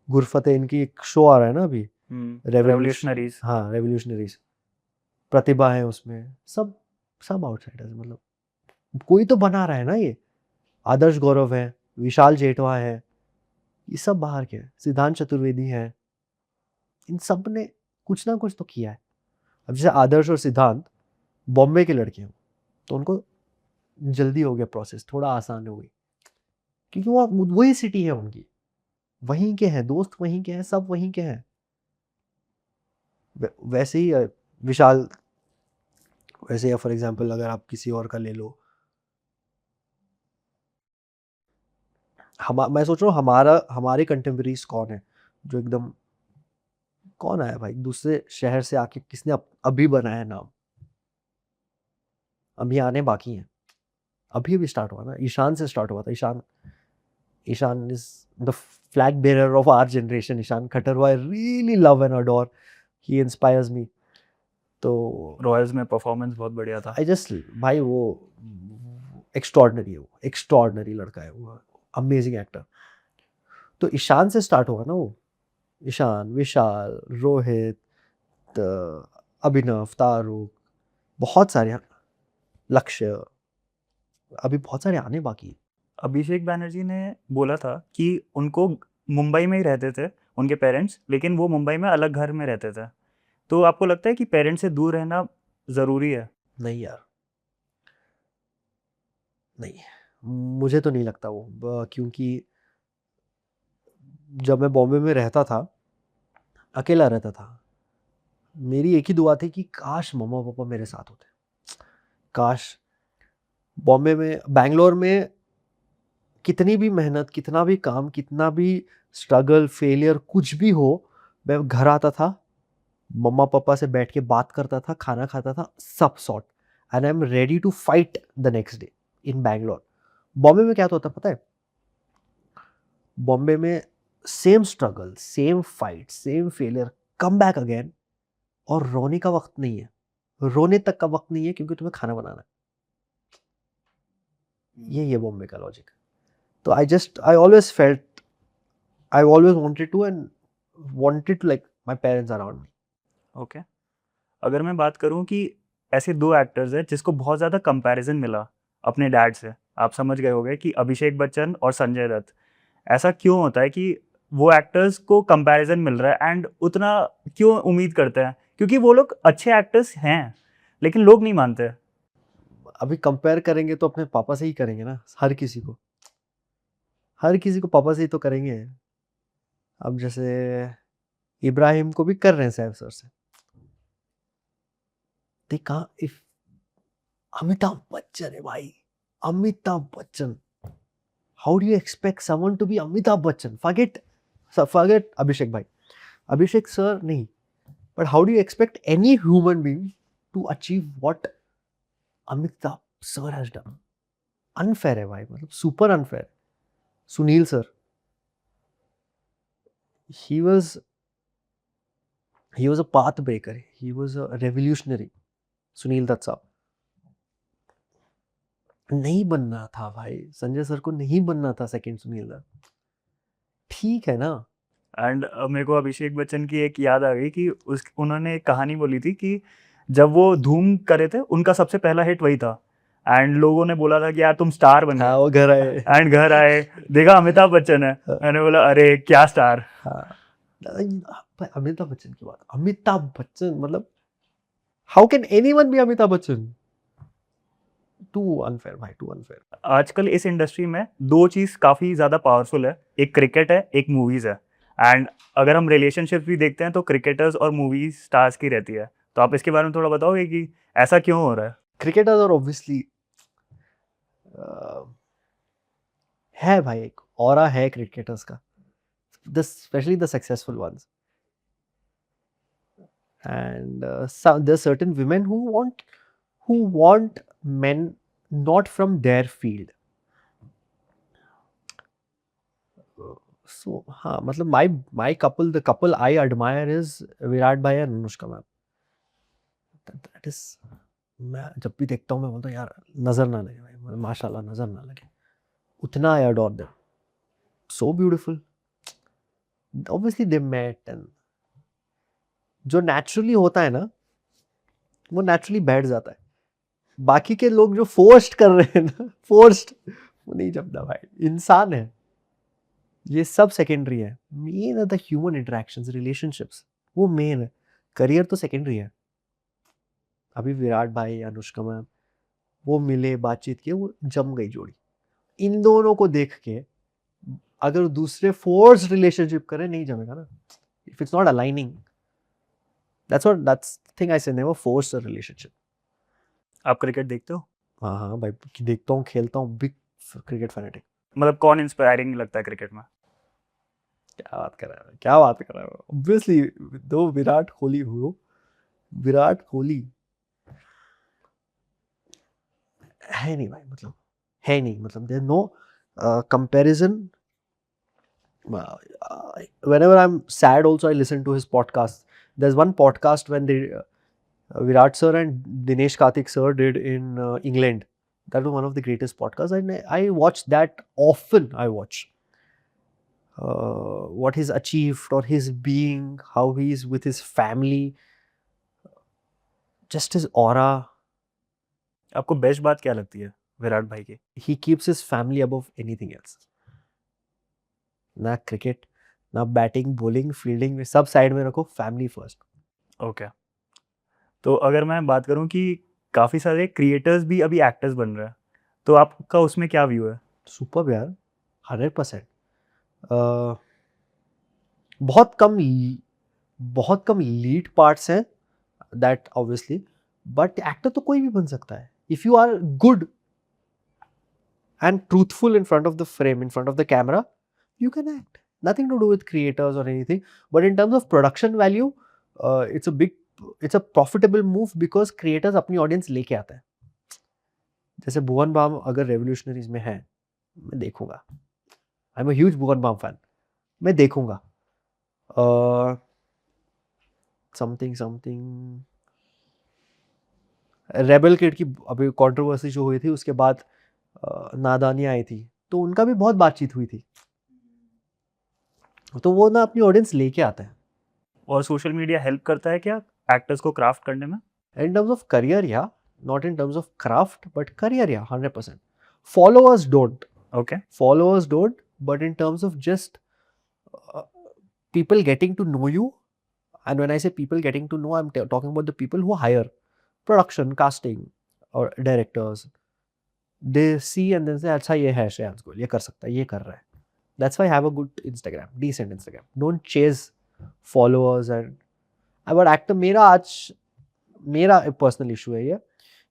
गुरफतेह, इनकी एक शो आ रहा है ना अभी, रेवोल्यूशनरीज। हाँ रेवोल्यूशनरीज, प्रतिभा है उसमें, सब सब आउटसाइडर्स, मतलब कोई तो बना रहा है ना ये। आदर्श गौरव है, विशाल जेठवा है, ये सब बाहर के हैं, सिद्धांत चतुर्वेदी है, इन सब ने कुछ ना कुछ तो किया है। अब जैसे आदर्श और सिद्धांत बॉम्बे के लड़के हैं तो उनको जल्दी हो गया प्रोसेस, थोड़ा आसान हो गई, क्योंकि वो वही सिटी है उनकी, वहीं के हैं दोस्त, वहीं के हैं सब, वहीं के हैं। वैसे ही विशाल, वैसे फॉर एग्जांपल अगर आप किसी और का ले लो, मैं सोच रहा हूँ हमारे कंटेम्परेरीज कौन है जो एकदम, कौन आया भाई दूसरे शहर से आके, किसने अभी बनाया नाम, अभी आने बाकी हैं, अभी अभी स्टार्ट हुआ ना, ईशान से स्टार्ट हुआ था। Ishaan is the flag bearer of our generation, Ishaan Khatter, I really love and adore, he inspires me. तो रॉयल्स में परफॉर्मेंस बहुत बढ़िया था। आई जस्ट भाई वो एक्स्ट्रॉर्डनरी है, वो एक्स्ट्रॉर्डनरी लड़का है वो, अमेजिंग एक्टर। तो ईशान से स्टार्ट हुआ ना वो, ईशान, विशाल, रोहित, अभिनव, तारुक, बहुत सारे, लक्ष्य, अभी बहुत सारे आने बाकी हैं। अभिषेक बैनर्जी ने बोला था कि उनको मुंबई में ही रहते थे उनके पेरेंट्स, लेकिन वो मुंबई में अलग घर में रहते थे। तो आपको लगता है कि पेरेंट्स से दूर रहना ज़रूरी है? नहीं यार, नहीं, मुझे तो नहीं लगता वो क्योंकि जब मैं बॉम्बे में रहता था, अकेला रहता था, मेरी एक ही दुआ थी कि काश मम्मा पापा मेरे साथ होते। काश बॉम्बे में, बैंगलोर में कितनी भी मेहनत, कितना भी काम, कितना भी स्ट्रगल, फेलियर कुछ भी हो, मैं घर आता था, मम्मा पापा से बैठ के बात करता था, खाना खाता था, सब sort, and I am ready to fight the next day in Bangalore. Bombay में क्या होता पता है? बॉम्बे में same struggle, same fight, same failure, come back again, और रोने का वक्त नहीं है, रोने तक का वक्त नहीं है क्योंकि तुम्हें खाना बनाना है। ये बॉम्बे का लॉजिक। तो I always felt, I always wanted to and wanted to like my parents around me. Okay. अगर मैं बात करूँ कि ऐसे 2 एक्टर्स हैं जिसको बहुत ज़्यादा कंपैरिज़न मिला अपने डैड से, आप समझ गए होंगे कि अभिषेक बच्चन और संजय दत्त। ऐसा क्यों होता है कि वो एक्टर्स को कंपैरिज़न मिल रहा है एंड उतना क्यों उम्मीद करते हैं? क्योंकि वो लोग अच्छे एक्टर्स हैं, लेकिन लोग नहीं मानते। अभी कंपेयर करेंगे तो अपने पापा से ही करेंगे ना, हर किसी को पापा से ही तो करेंगे। अब जैसे इब्राहिम को भी कर रहे हैं सैफ सर से, देखा इफ अमिताभ बच्चन है भाई, Amitabh Bachchan, how do you expect someone to be Amitabh Bachchan? Forget Abhishek भाई, अभिषेक सर नहीं, but how do you expect any human being to achieve what Amitabh sir has done? Unfair है भाई, मतलब super unfair. Sunil sir, he was he was a path breaker, he was a revolutionary, Sunil Dutt sahab. नहीं बनना था भाई, Sanjay sir को नहीं बनना था सेकंड सुनील दत्त, ठीक है ना? एंड मेरे को अभिषेक बच्चन की एक याद आ गई कि उन्होंने एक कहानी बोली थी कि जब वो धूम करे थे, उनका सबसे पहला हिट वही था एंड लोगों ने बोला था कि यार तुम स्टार बन हाँ, गए। वो घर आए। एंड घर आए, देखा अमिताभ बच्चन है, मैंने बोला अरे क्या स्टार। हाँ, भाई अमिताभ बच्चन की बात, अमिताभ बच्चन मतलब how can anyone be Amitabh Bachchan? Too unfair भाई, टू अनफेयर। आजकल इस इंडस्ट्री में 2 चीज़ काफ़ी ज़्यादा पावरफुल है, एक क्रिकेट है, एक मूवीज़ है। एंड अगर हम रिलेशनशिप्स भी देखते हैं तो क्रिकेटर्स और मूवी स्टार्स की रहती है। तो आप इसके बारे में थोड़ा बताओगे कि ऐसा क्यों हो रहा है? क्रिकेटर्स और ऑब्वियसली है भाई, एक ऑरा है क्रिकेटर्स का, specially the successful ones, and there's certain women who want men not from their field. So हाँ, मतलब my couple, the couple I admire is Virat भाई और अनुष्का मैम। That is, मैं जब भी देखता हूँ मैं बोलता हूँ यार नजर ना लगे भाई, मतलब माशाल्लाह नजर ना लगे, उतना I adore them, so beautiful. Obviously they met, and जो naturally होता है ना वो naturally बैठ जाता है। बाकी के लोग जो फोर्स्ड कर रहे हैं ना, फोर्स्ड, वो नहीं जमता भाई, इंसान है, ये सब सेकेंडरी है। मेन है द ह्यूमन इंटरेक्शंस, रिलेशनशिप्स, वो मेन है, करियर तो सेकेंडरी है। अभी विराट भाई, अनुष्का मैम, वो मिले, बातचीत किए, वो जम गई जोड़ी। इन दोनों को देख के अगर दूसरे फोर्स रिलेशनशिप करे, नहीं जमेगा ना, if it's not aligning. That's thing I से, नेवर फोर्स अ रिलेशनशिप। आप क्रिकेट देखते हो? हाँ हाँ भाई, देखता हूँ, खेलता हूँ, बिग क्रिकेट फैनेटिक। मतलब कौन इंस्पायरिंग लगता है क्रिकेट में? क्या बात कर रहा है, क्या बात कर रहा है? ऑब्वियसली दो विराट कोहली हो, विराट कोहली है नहीं भाई, मतलब है नहीं, मतलब there no comparison. Whenever I'm sad also I listen to his podcast. There's one podcast when they Virat sir and Dinesh Karthik sir did in England. That was one of the greatest podcasts, and I watch that often. I watch what he's achieved or his being, how he's with his family, just his aura. आपको best बात क्या लगती है? विराट भाई की? He keeps his family above anything else. ना cricket, ना batting, bowling, fielding में सब साइड में रखो, फैमिली फर्स्ट। ओके। तो अगर मैं बात करूँ कि काफ़ी सारे क्रिएटर्स भी अभी एक्टर्स बन रहे हैं, तो आपका उसमें क्या व्यू है? सुपर यार, 100%। बहुत कम बहुत कम लीड पार्ट्स हैं, दैट ऑब्वियसली, बट एक्टर तो कोई भी बन सकता है if you are good and truthful in front of the frame, in front of the camera, you can act. Nothing to do with creators or anything. But in terms of production value, it's a profitable move because creators अपनी audience लेके आते हैं. जैसे भुवन balm अगर revolutionaries में है, मैं देखूंगा. I am a huge Bhuvan Bam fan, मैं देखूंगा. समथिंग समथिंग रेबल किड की अभी कंट्रोवर्सी जो हुई थी, उसके बाद नादानी आई थी, तो उनका भी बहुत बातचीत हुई थी. तो वो ना अपनी ऑडियंस लेके आता है. और सोशल मीडिया हेल्प करता है क्या एक्टर्स को क्राफ्ट करने में? In terms of career, yeah. Not in terms of craft, but career, yeah, 100%. Followers don't. Okay. Followers don't, but in terms of just uh, people getting to know you, and when I say people getting to know, I'm talking about the people who hire production, casting, or directors. They see and then say, अच्छा ये है श्रेयांश गोयल, ये कर सकता है, ये कर रहा है. That's why I have a good Instagram, decent Instagram. Don't chase followers and but actor मेरा पर्सनल इशू है ये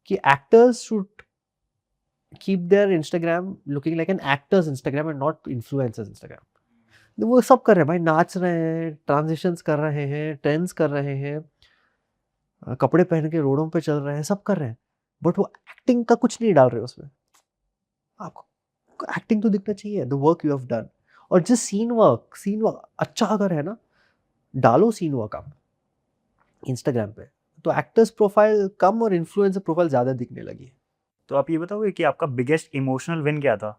कि actors should keep their Instagram looking like an actors Instagram and not influencers Instagram. वो सब कर रहे हैं भाई, नाच रहे हैं, ट्रांजिशंस कर रहे हैं, ट्रेंड्स कर रहे हैं, कपड़े पहन के रोडों पे चल रहे हैं, सब कर रहे हैं, बट वो एक्टिंग का कुछ नहीं डाल रहे उसमें. आपको एक्टिंग तो दिखना चाहिए, the work you have done. और जस्ट सीन वर्क अच्छा अगर है ना, डालो सीन वर्क आप इंस्टाग्राम पे, तो एक्टर्स प्रोफाइल कम और इन्फ्लुएंसर प्रोफाइल ज़्यादा दिखने लगी. तो आप ये बताओगे कि आपका बिगेस्ट इमोशनल विन क्या था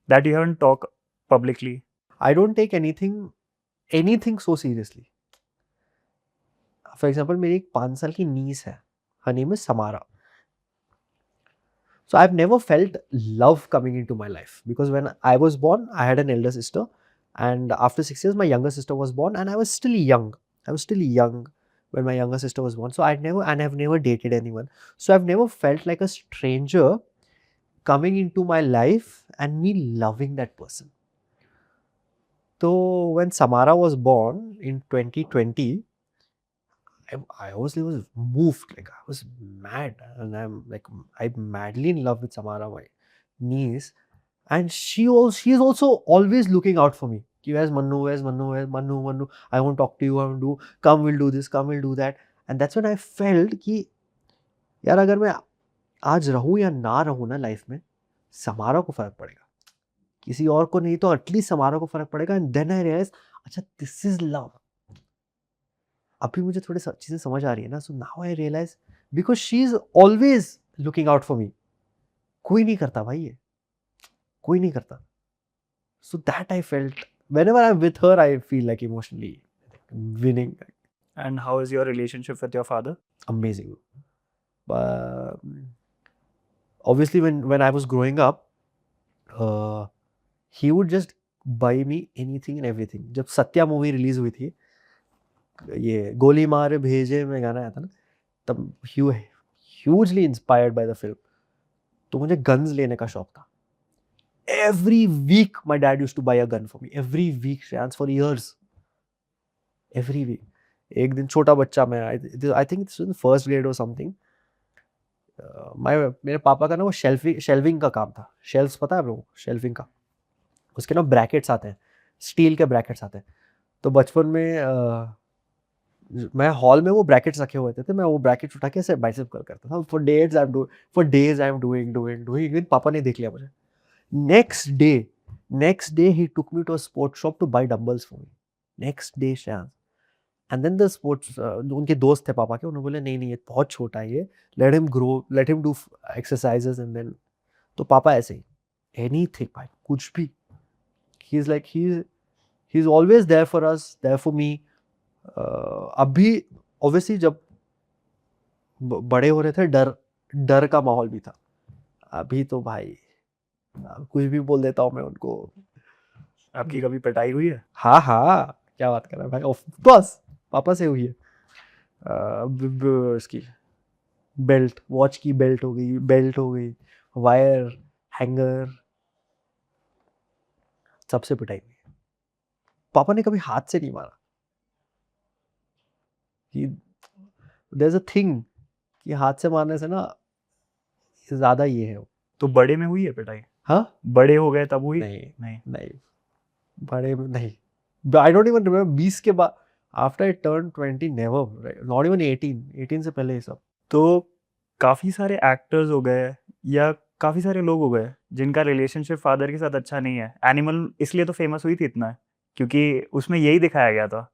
that you haven't talk publicly? I don't take anything so seriously. For example, मेरी एक 5 साल की नीस है, her name is Samara. So I've never felt love coming into my life because when I was born, I had an elder sister, and after 6 years, my younger sister was born, and I was still young. I was still young when my younger sister was born. So I've never dated anyone. So I've never felt like a stranger coming into my life and me loving that person. So when Samara was born in 2020, I was moved, like I was mad, and I'm madly in love with Samara, my niece, and she's also always looking out for me. Where's Manu? Where's Manu? Where's Manu? Manu, I want to talk to you. I want to come. We'll do this. Come. We'll do that. And that's when I felt कि यार अगर मैं आज रहूँ या ना रहूँ ना लाइफ में, समारा को फर्क पड़ेगा, किसी और को नहीं तो एटलीस्ट समारा को फर्क पड़ेगा. एंड देन आई रियलाइज, अच्छा दिस इज लव. अभी मुझे थोड़ी चीज़ें समझ आ रही है ना. So now I realize because she is always looking out for me. कोई नहीं करता भाई, ये कोई नहीं करता. So that I felt whenever I'm with her, I feel like emotionally winning. And how is your relationship with your father? Amazing. Obviously when I was growing up, he would just buy me anything and everything. जब Satya movie release हुई थी, ये गोली मार भेजे में गाना आया था ना, तब hugely inspired by the film. तो मुझे गन्स लेने का शौक था. Every week my dad used to buy a gun for me. Every week, Shreyans, for years. Every week. एक दिन छोटा बच्चा मैं, I think it's in first grade or something. मेरे पापा का ना वो शेल्विंग का काम था. शेल्व्स पता है आप लोगों को? शेल्विंग का, उसके ना ब्रैकेट्स आते हैं, स्टील के ब्रैकेट्स आते हैं. तो बचपन में मैं हॉल में वो ब्रैकेट्स रखे हुए थे, मैं वो ब्रैकेट्स उठा के ऐसे बाइसेप करता था. For days I am doing. पापा ने देख लिया मुझे. Next day he took me to a sports shop to buy dumbbells for me. Next day, Shyam. And then the sports, उनके दोस्त थे पापा के, उन्होंने बोले नहीं ये बहुत छोटा है ये, let him grow, let him do exercises and then. तो पापा ऐसे ही, anything भाई, कुछ भी. He's like he's always there for us, there for me. अभी obviously जब बड़े हो रहे थे, डर का माहौल भी था. अभी तो भाई कुछ भी बोल देता हूँ मैं उनको। आपकी कभी पिटाई हुई है? हाँ हाँ, क्या बात कर रहा है भाई, ऑफ कोर्स पापा से हुई है। इसकी बेल्ट, वॉच की बेल्ट हो गई, बेल्ट हो गई, वायर, हैंगर, सबसे पिटाई हुई है। पापा ने कभी हाथ से नहीं मारा। कि देयर इज अ थिंग कि हाथ से मारने से ना ज्यादा ये है। तो बड़े में हुई है पिटाई? हाँ, बड़े हो गए तब हुई? नहीं नहीं। नहीं, बड़े में नहीं। आई डोंट इवन रिमेम्बर 20 के बाद, after I turn 20 never, not even 18 से पहले ये सब। तो काफ़ी सारे एक्टर्स हो गए या काफ़ी सारे लोग हो गए जिनका रिलेशनशिप फादर के साथ अच्छा नहीं है। एनिमल इसलिए तो फेमस हुई थी इतना, क्योंकि उसमें यही दिखाया गया था।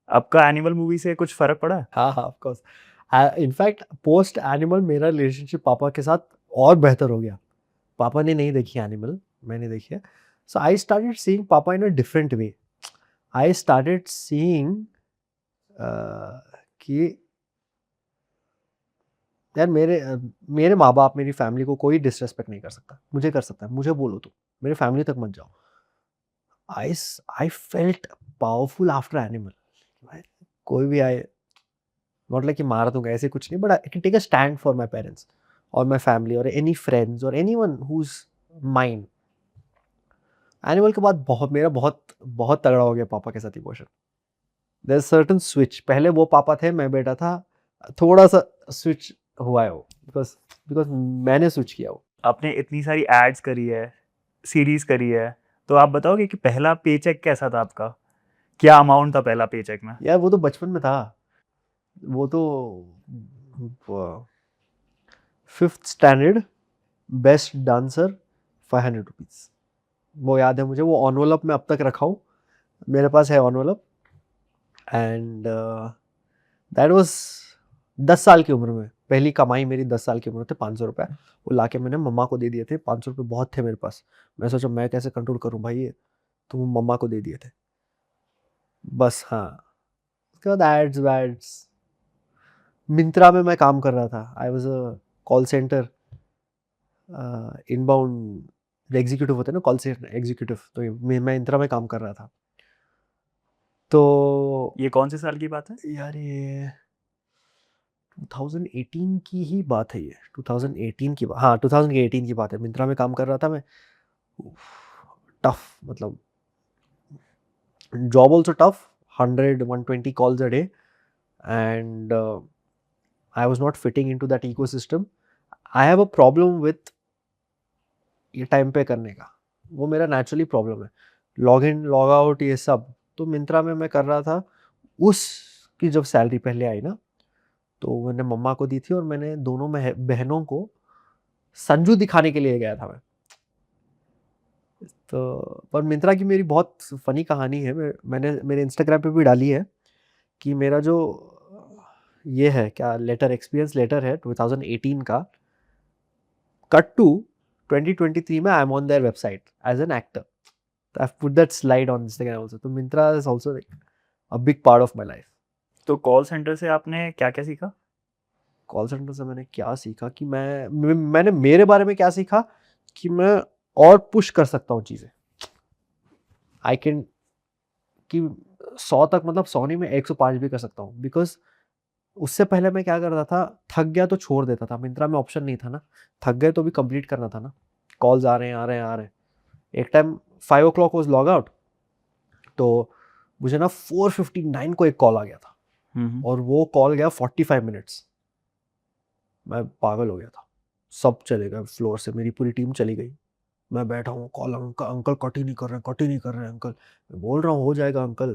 आपका एनिमल मूवी से कुछ फ़र्क पड़ा है? हाँ हाँ, of course. In fact post animal मेरा रिलेशनशिप पापा के साथ और बेहतर हो गया। पापा ने नहीं देखी एनिमल, मैंने देखी है। सो आई स्टार्टेड सीइंग पापा in a different way. I started seeing कि यार मेरे माँ बाप, मेरी फैमिली को कोई डिसरेस्पेक्ट नहीं कर सकता, मुझे कर सकता है, मुझे बोलो तुम, मेरे फैमिली तक मत जाओ। I felt powerful after animal. कोई भी आए, नॉट लाइक कि मार दूंगा, ऐसे कुछ नहीं, but I can take a stand for my parents और माई फैमिली और एनी फ्रेंड्स और any one who is mind. Animal के बाद मेरा बहुत बहुत तगड़ा हो गया पापा के साथ इमोशन। देयर सर्टन स्विच, पहले वो पापा थे, मैं बेटा था, थोड़ा सा स्विच हुआ है वो, बिकॉज बिकॉज मैंने स्विच किया वो। आपने इतनी सारी एड्स करी है, सीरीज़ करी है, तो आप बताओगे कि पहला पेचेक कैसा था आपका? क्या अमाउंट था पहला पेचेक में? यार वो तो बचपन में था, वो तो 5th standard, best dancer, 500 rupees, वो याद है मुझे। वो ऑनवलप में अब तक रखा हूँ, मेरे पास है ऑनवलप। एंड दैट वाज 10 साल की उम्र में, पहली कमाई मेरी 10 साल की उम्र में थे 500 रुपये। वो लाके मैंने मम्मा को दे दिए थे। 500 रुपये बहुत थे मेरे पास। मैं सोचा मैं कैसे कंट्रोल करूँ भाई ये, तो वो मम्मा को दे दिए थे बस। हाँ, उसके बाद एड्स वैड्स। मिंत्रा में मैं काम कर रहा था, I was a call centre inbound executive होते हैं ना, कॉल सेंटर एग्जीक्यूटिव, तो मैं मिंत्रा में काम कर रहा था। तो ये कौन से साल की बात है? यार ये 2018 की ही बात है, ये 2018 की बात, हाँ 2018 की बात है। मिंत्रा में काम कर रहा था मैं। टफ, मतलब job also tough, 100-120 calls a day, and I was not fitting in to that ecosystem. I have a problem with ये टाइम पे करने का, वो मेरा नेचुरली प्रॉब्लम है। लॉग इन लॉग आउट ये सब तो मिंत्रा में मैं कर रहा था। उसकी जब सैलरी पहले आई ना, तो मैंने मम्मा को दी थी और मैंने दोनों बहनों को संजू दिखाने के लिए गया था मैं। तो पर मिंत्रा की मेरी बहुत फनी कहानी है, मैंने मेरे इंस्टाग्राम पे भी डाली है कि मेरा जो ये है क्या लेटर, एक्सपीरियंस लेटर है 2018 का, कट टू 2023 में I am on there website as an actor. I put that slide on Instagram also. तो Myntra is also a big part of my life. तो कॉल सेंटर से आपने क्या क्या सीखा? कॉल सेंटर से मैंने क्या सीखा कि मैंने मेरे बारे में क्या सीखा कि मैं और पुश कर सकता हूँ चीज़ें। आई कैन कि 100 तक, मतलब 100 नहीं, मैं 105 भी कर सकता हूँ। बिकॉज उससे पहले मैं क्या करता था, थक गया तो छोड़ देता था। मिंत्रा में ऑप्शन नहीं था ना, थक गए तो भी कंप्लीट करना था ना। कॉल्स आ रहे हैं आ रहे हैं आ रहे हैं। एक time 5 o'clock was log out, तो मुझे ना 4:59 को एक कॉल आ गया था, और वो कॉल गया 45 मिनट्स। मैं पागल हो गया था। सब चले गए फ्लोर से, मेरी पूरी टीम चली गई। मैं बैठा हूँ, कॉल अंकल अंकल कट ही नहीं कर रहे हैं, कट ही नहीं कर रहे हैं अंकल। मैं बोल रहा हूँ हो जाएगा अंकल।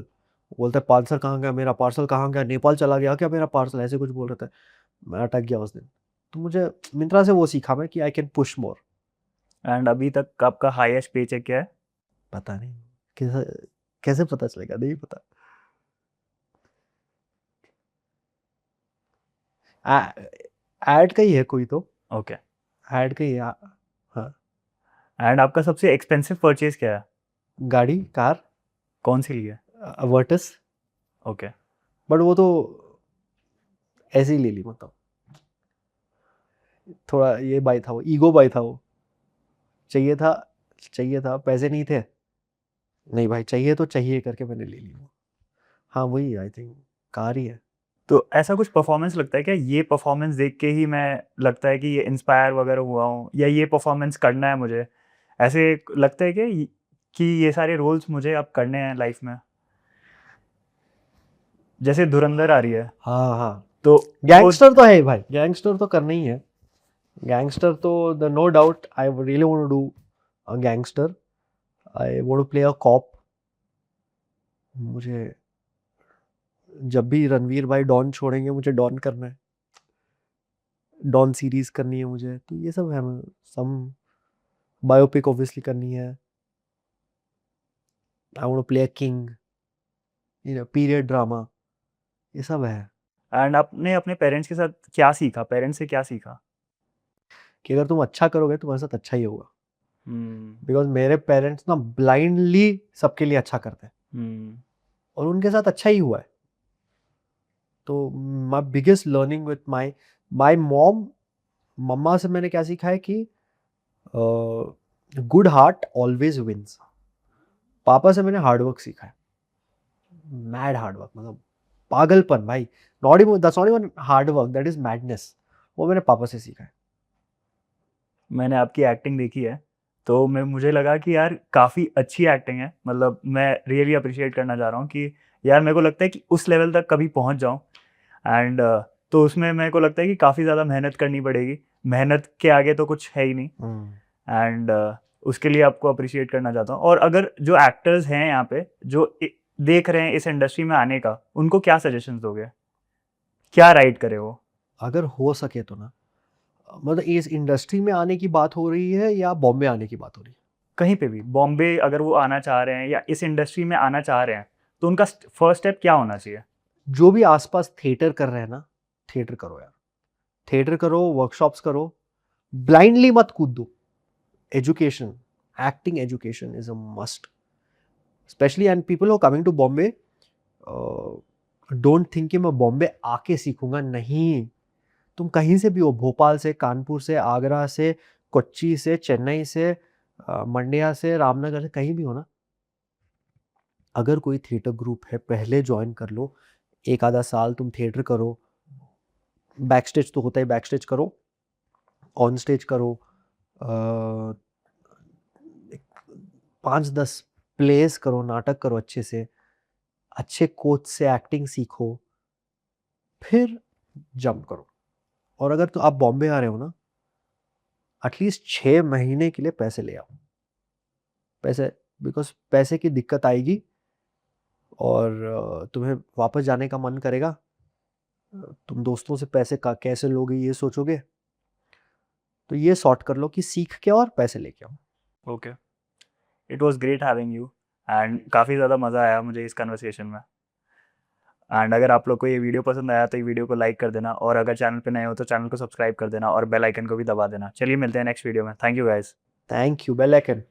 वो बोलता है पार्सल कहाँ गया, मेरा पार्सल कहाँ गया, नेपाल चला गया क्या मेरा पार्सल, ऐसे कुछ बोल रहे थे। मैं अटक गया उस दिन। तो मुझे मिंत्रा से वो सीखा मैं कि I can push more. And अभी तक आपका हाईएस्ट पेचेक क्या है? पता नहीं, कैसे कैसे पता चलेगा, नहीं पता। ऐड का ही है कोई तो, ओके। ऐड का ही है। हाँ, एंड आपका सबसे एक्सपेंसिव परचेज क्या है? गाड़ी, कार, कौन सी ली है? वर्टस। ओके। बट वो तो ऐसे ही ले ली, मतलब थोड़ा ये बाई था, वो ईगो बाई था, वो चाहिए था, पैसे नहीं थे, नहीं भाई चाहिए तो चाहिए करके मैंने ले ली वो। हाँ वही आई थिंक कार ही है। तो ऐसा कुछ परफॉर्मेंस लगता है क्या, ये परफॉर्मेंस देख के ही मैं लगता है कि ये इंस्पायर वगैरह हुआ हूँ, या ये परफॉर्मेंस करना है मुझे, ऐसे लगता है कि ये सारे रोल्स मुझे अब करने हैं लाइफ में? जैसे धुरंधर आ रही है, हाँ हाँ, तो गैंगस्टर तो है ही भाई, गैंगस्टर तो करना ही है, गैंगस्टर तो the no doubt I really want to do a gangster, I want to play a cop. मुझे जब भी रणवीर भाई डॉन छोड़ेंगे मुझे डॉन करना है, डॉन सीरीज करनी है मुझे, तो ये सब है, सम बायोपिक ऑब्वियसली करनी है, I want to play a king, period drama, ये सब है। एंड आपने अपने पेरेंट्स के साथ क्या सीखा, पेरेंट्स से क्या सीखा? कि अगर तुम अच्छा करोगे तुम्हारे साथ अच्छा ही होगा, हम्म। बिकॉज मेरे पेरेंट्स ना ब्लाइंडली सबके लिए अच्छा करते हैं हम्म। और उनके साथ अच्छा ही हुआ है। तो my biggest learning with my mom, मम्मा से मैंने क्या सीखा है कि गुड हार्ट ऑलवेज विंस। पापा से मैंने हार्डवर्क सीखा है, मैड हार्डवर्क, मतलब पागलपन भाई, not even that's not even hard work, that is madness, वो मैंने पापा से सीखा है। मैंने आपकी एक्टिंग देखी है, तो मुझे लगा कि यार काफ़ी अच्छी एक्टिंग है, मतलब मैं रियली अप्रिशिएट करना चाह रहा हूँ कि यार मेरे को लगता है कि उस लेवल तक कभी पहुँच जाऊँ। एंड तो उसमें मेरे को लगता है कि काफ़ी ज़्यादा मेहनत करनी पड़ेगी, मेहनत के आगे तो कुछ है ही नहीं। एंड उसके लिए आपको अप्रिशिएट करना चाहता हूँ। और अगर जो एक्टर्स हैं यहाँ पे जो देख रहे हैं इस इंडस्ट्री में आने का, उनको क्या सजेशन दोगे, क्या राइट करे वो? अगर हो सके तो ना, मतलब इस इंडस्ट्री में आने की बात हो रही है या बॉम्बे आने की बात हो रही है? कहीं पे भी, बॉम्बे अगर वो आना चाह रहे हैं या इस इंडस्ट्री में आना चाह रहे हैं, तो उनका फर्स्ट स्टेप क्या होना चाहिए? जो भी आसपास थिएटर कर रहे हैं ना, थिएटर करो यार, थिएटर करो, वर्कशॉप्स करो, ब्लाइंडली मत कूद दो। Education, acting education is a must, specially and people who coming to Bombay don't think कि मैं बॉम्बे आके सीखूंगा, नहीं। तुम कहीं से भी हो, भोपाल से, कानपुर से, आगरा से, कोच्चि से, चेन्नई से, मंड्या से, रामनगर से, कहीं भी हो ना, अगर कोई थिएटर ग्रुप है पहले ज्वाइन कर लो, एक आधा साल तुम थिएटर करो, बैक स्टेज तो होता है, बैक स्टेज करो, ऑन स्टेज करो, 5-10 प्लेस करो, नाटक करो अच्छे से, अच्छे कोच से एक्टिंग सीखो, फिर जंप करो। और अगर तो आप बॉम्बे आ रहे हो ना, एटलीस्ट 6 महीने के लिए पैसे ले आओ, पैसे, बिकॉज पैसे की दिक्कत आएगी और तुम्हें वापस जाने का मन करेगा, तुम दोस्तों से पैसे का कैसे लोगे ये सोचोगे, तो ये सॉर्ट कर लो कि सीख के और पैसे लेके आओ। Okay, it was great having you, and काफ़ी ज़्यादा मज़ा आया मुझे इस कन्वर्सेशन में। एंड अगर आप लोग को ये वीडियो पसंद आया तो ये वीडियो को लाइक कर देना, और अगर चैनल पे नए हो तो चैनल को सब्सक्राइब कर देना और बेल आइकन को भी दबा देना। चलिए मिलते हैं नेक्स्ट वीडियो में। Thank you guys. Thank you, bell icon.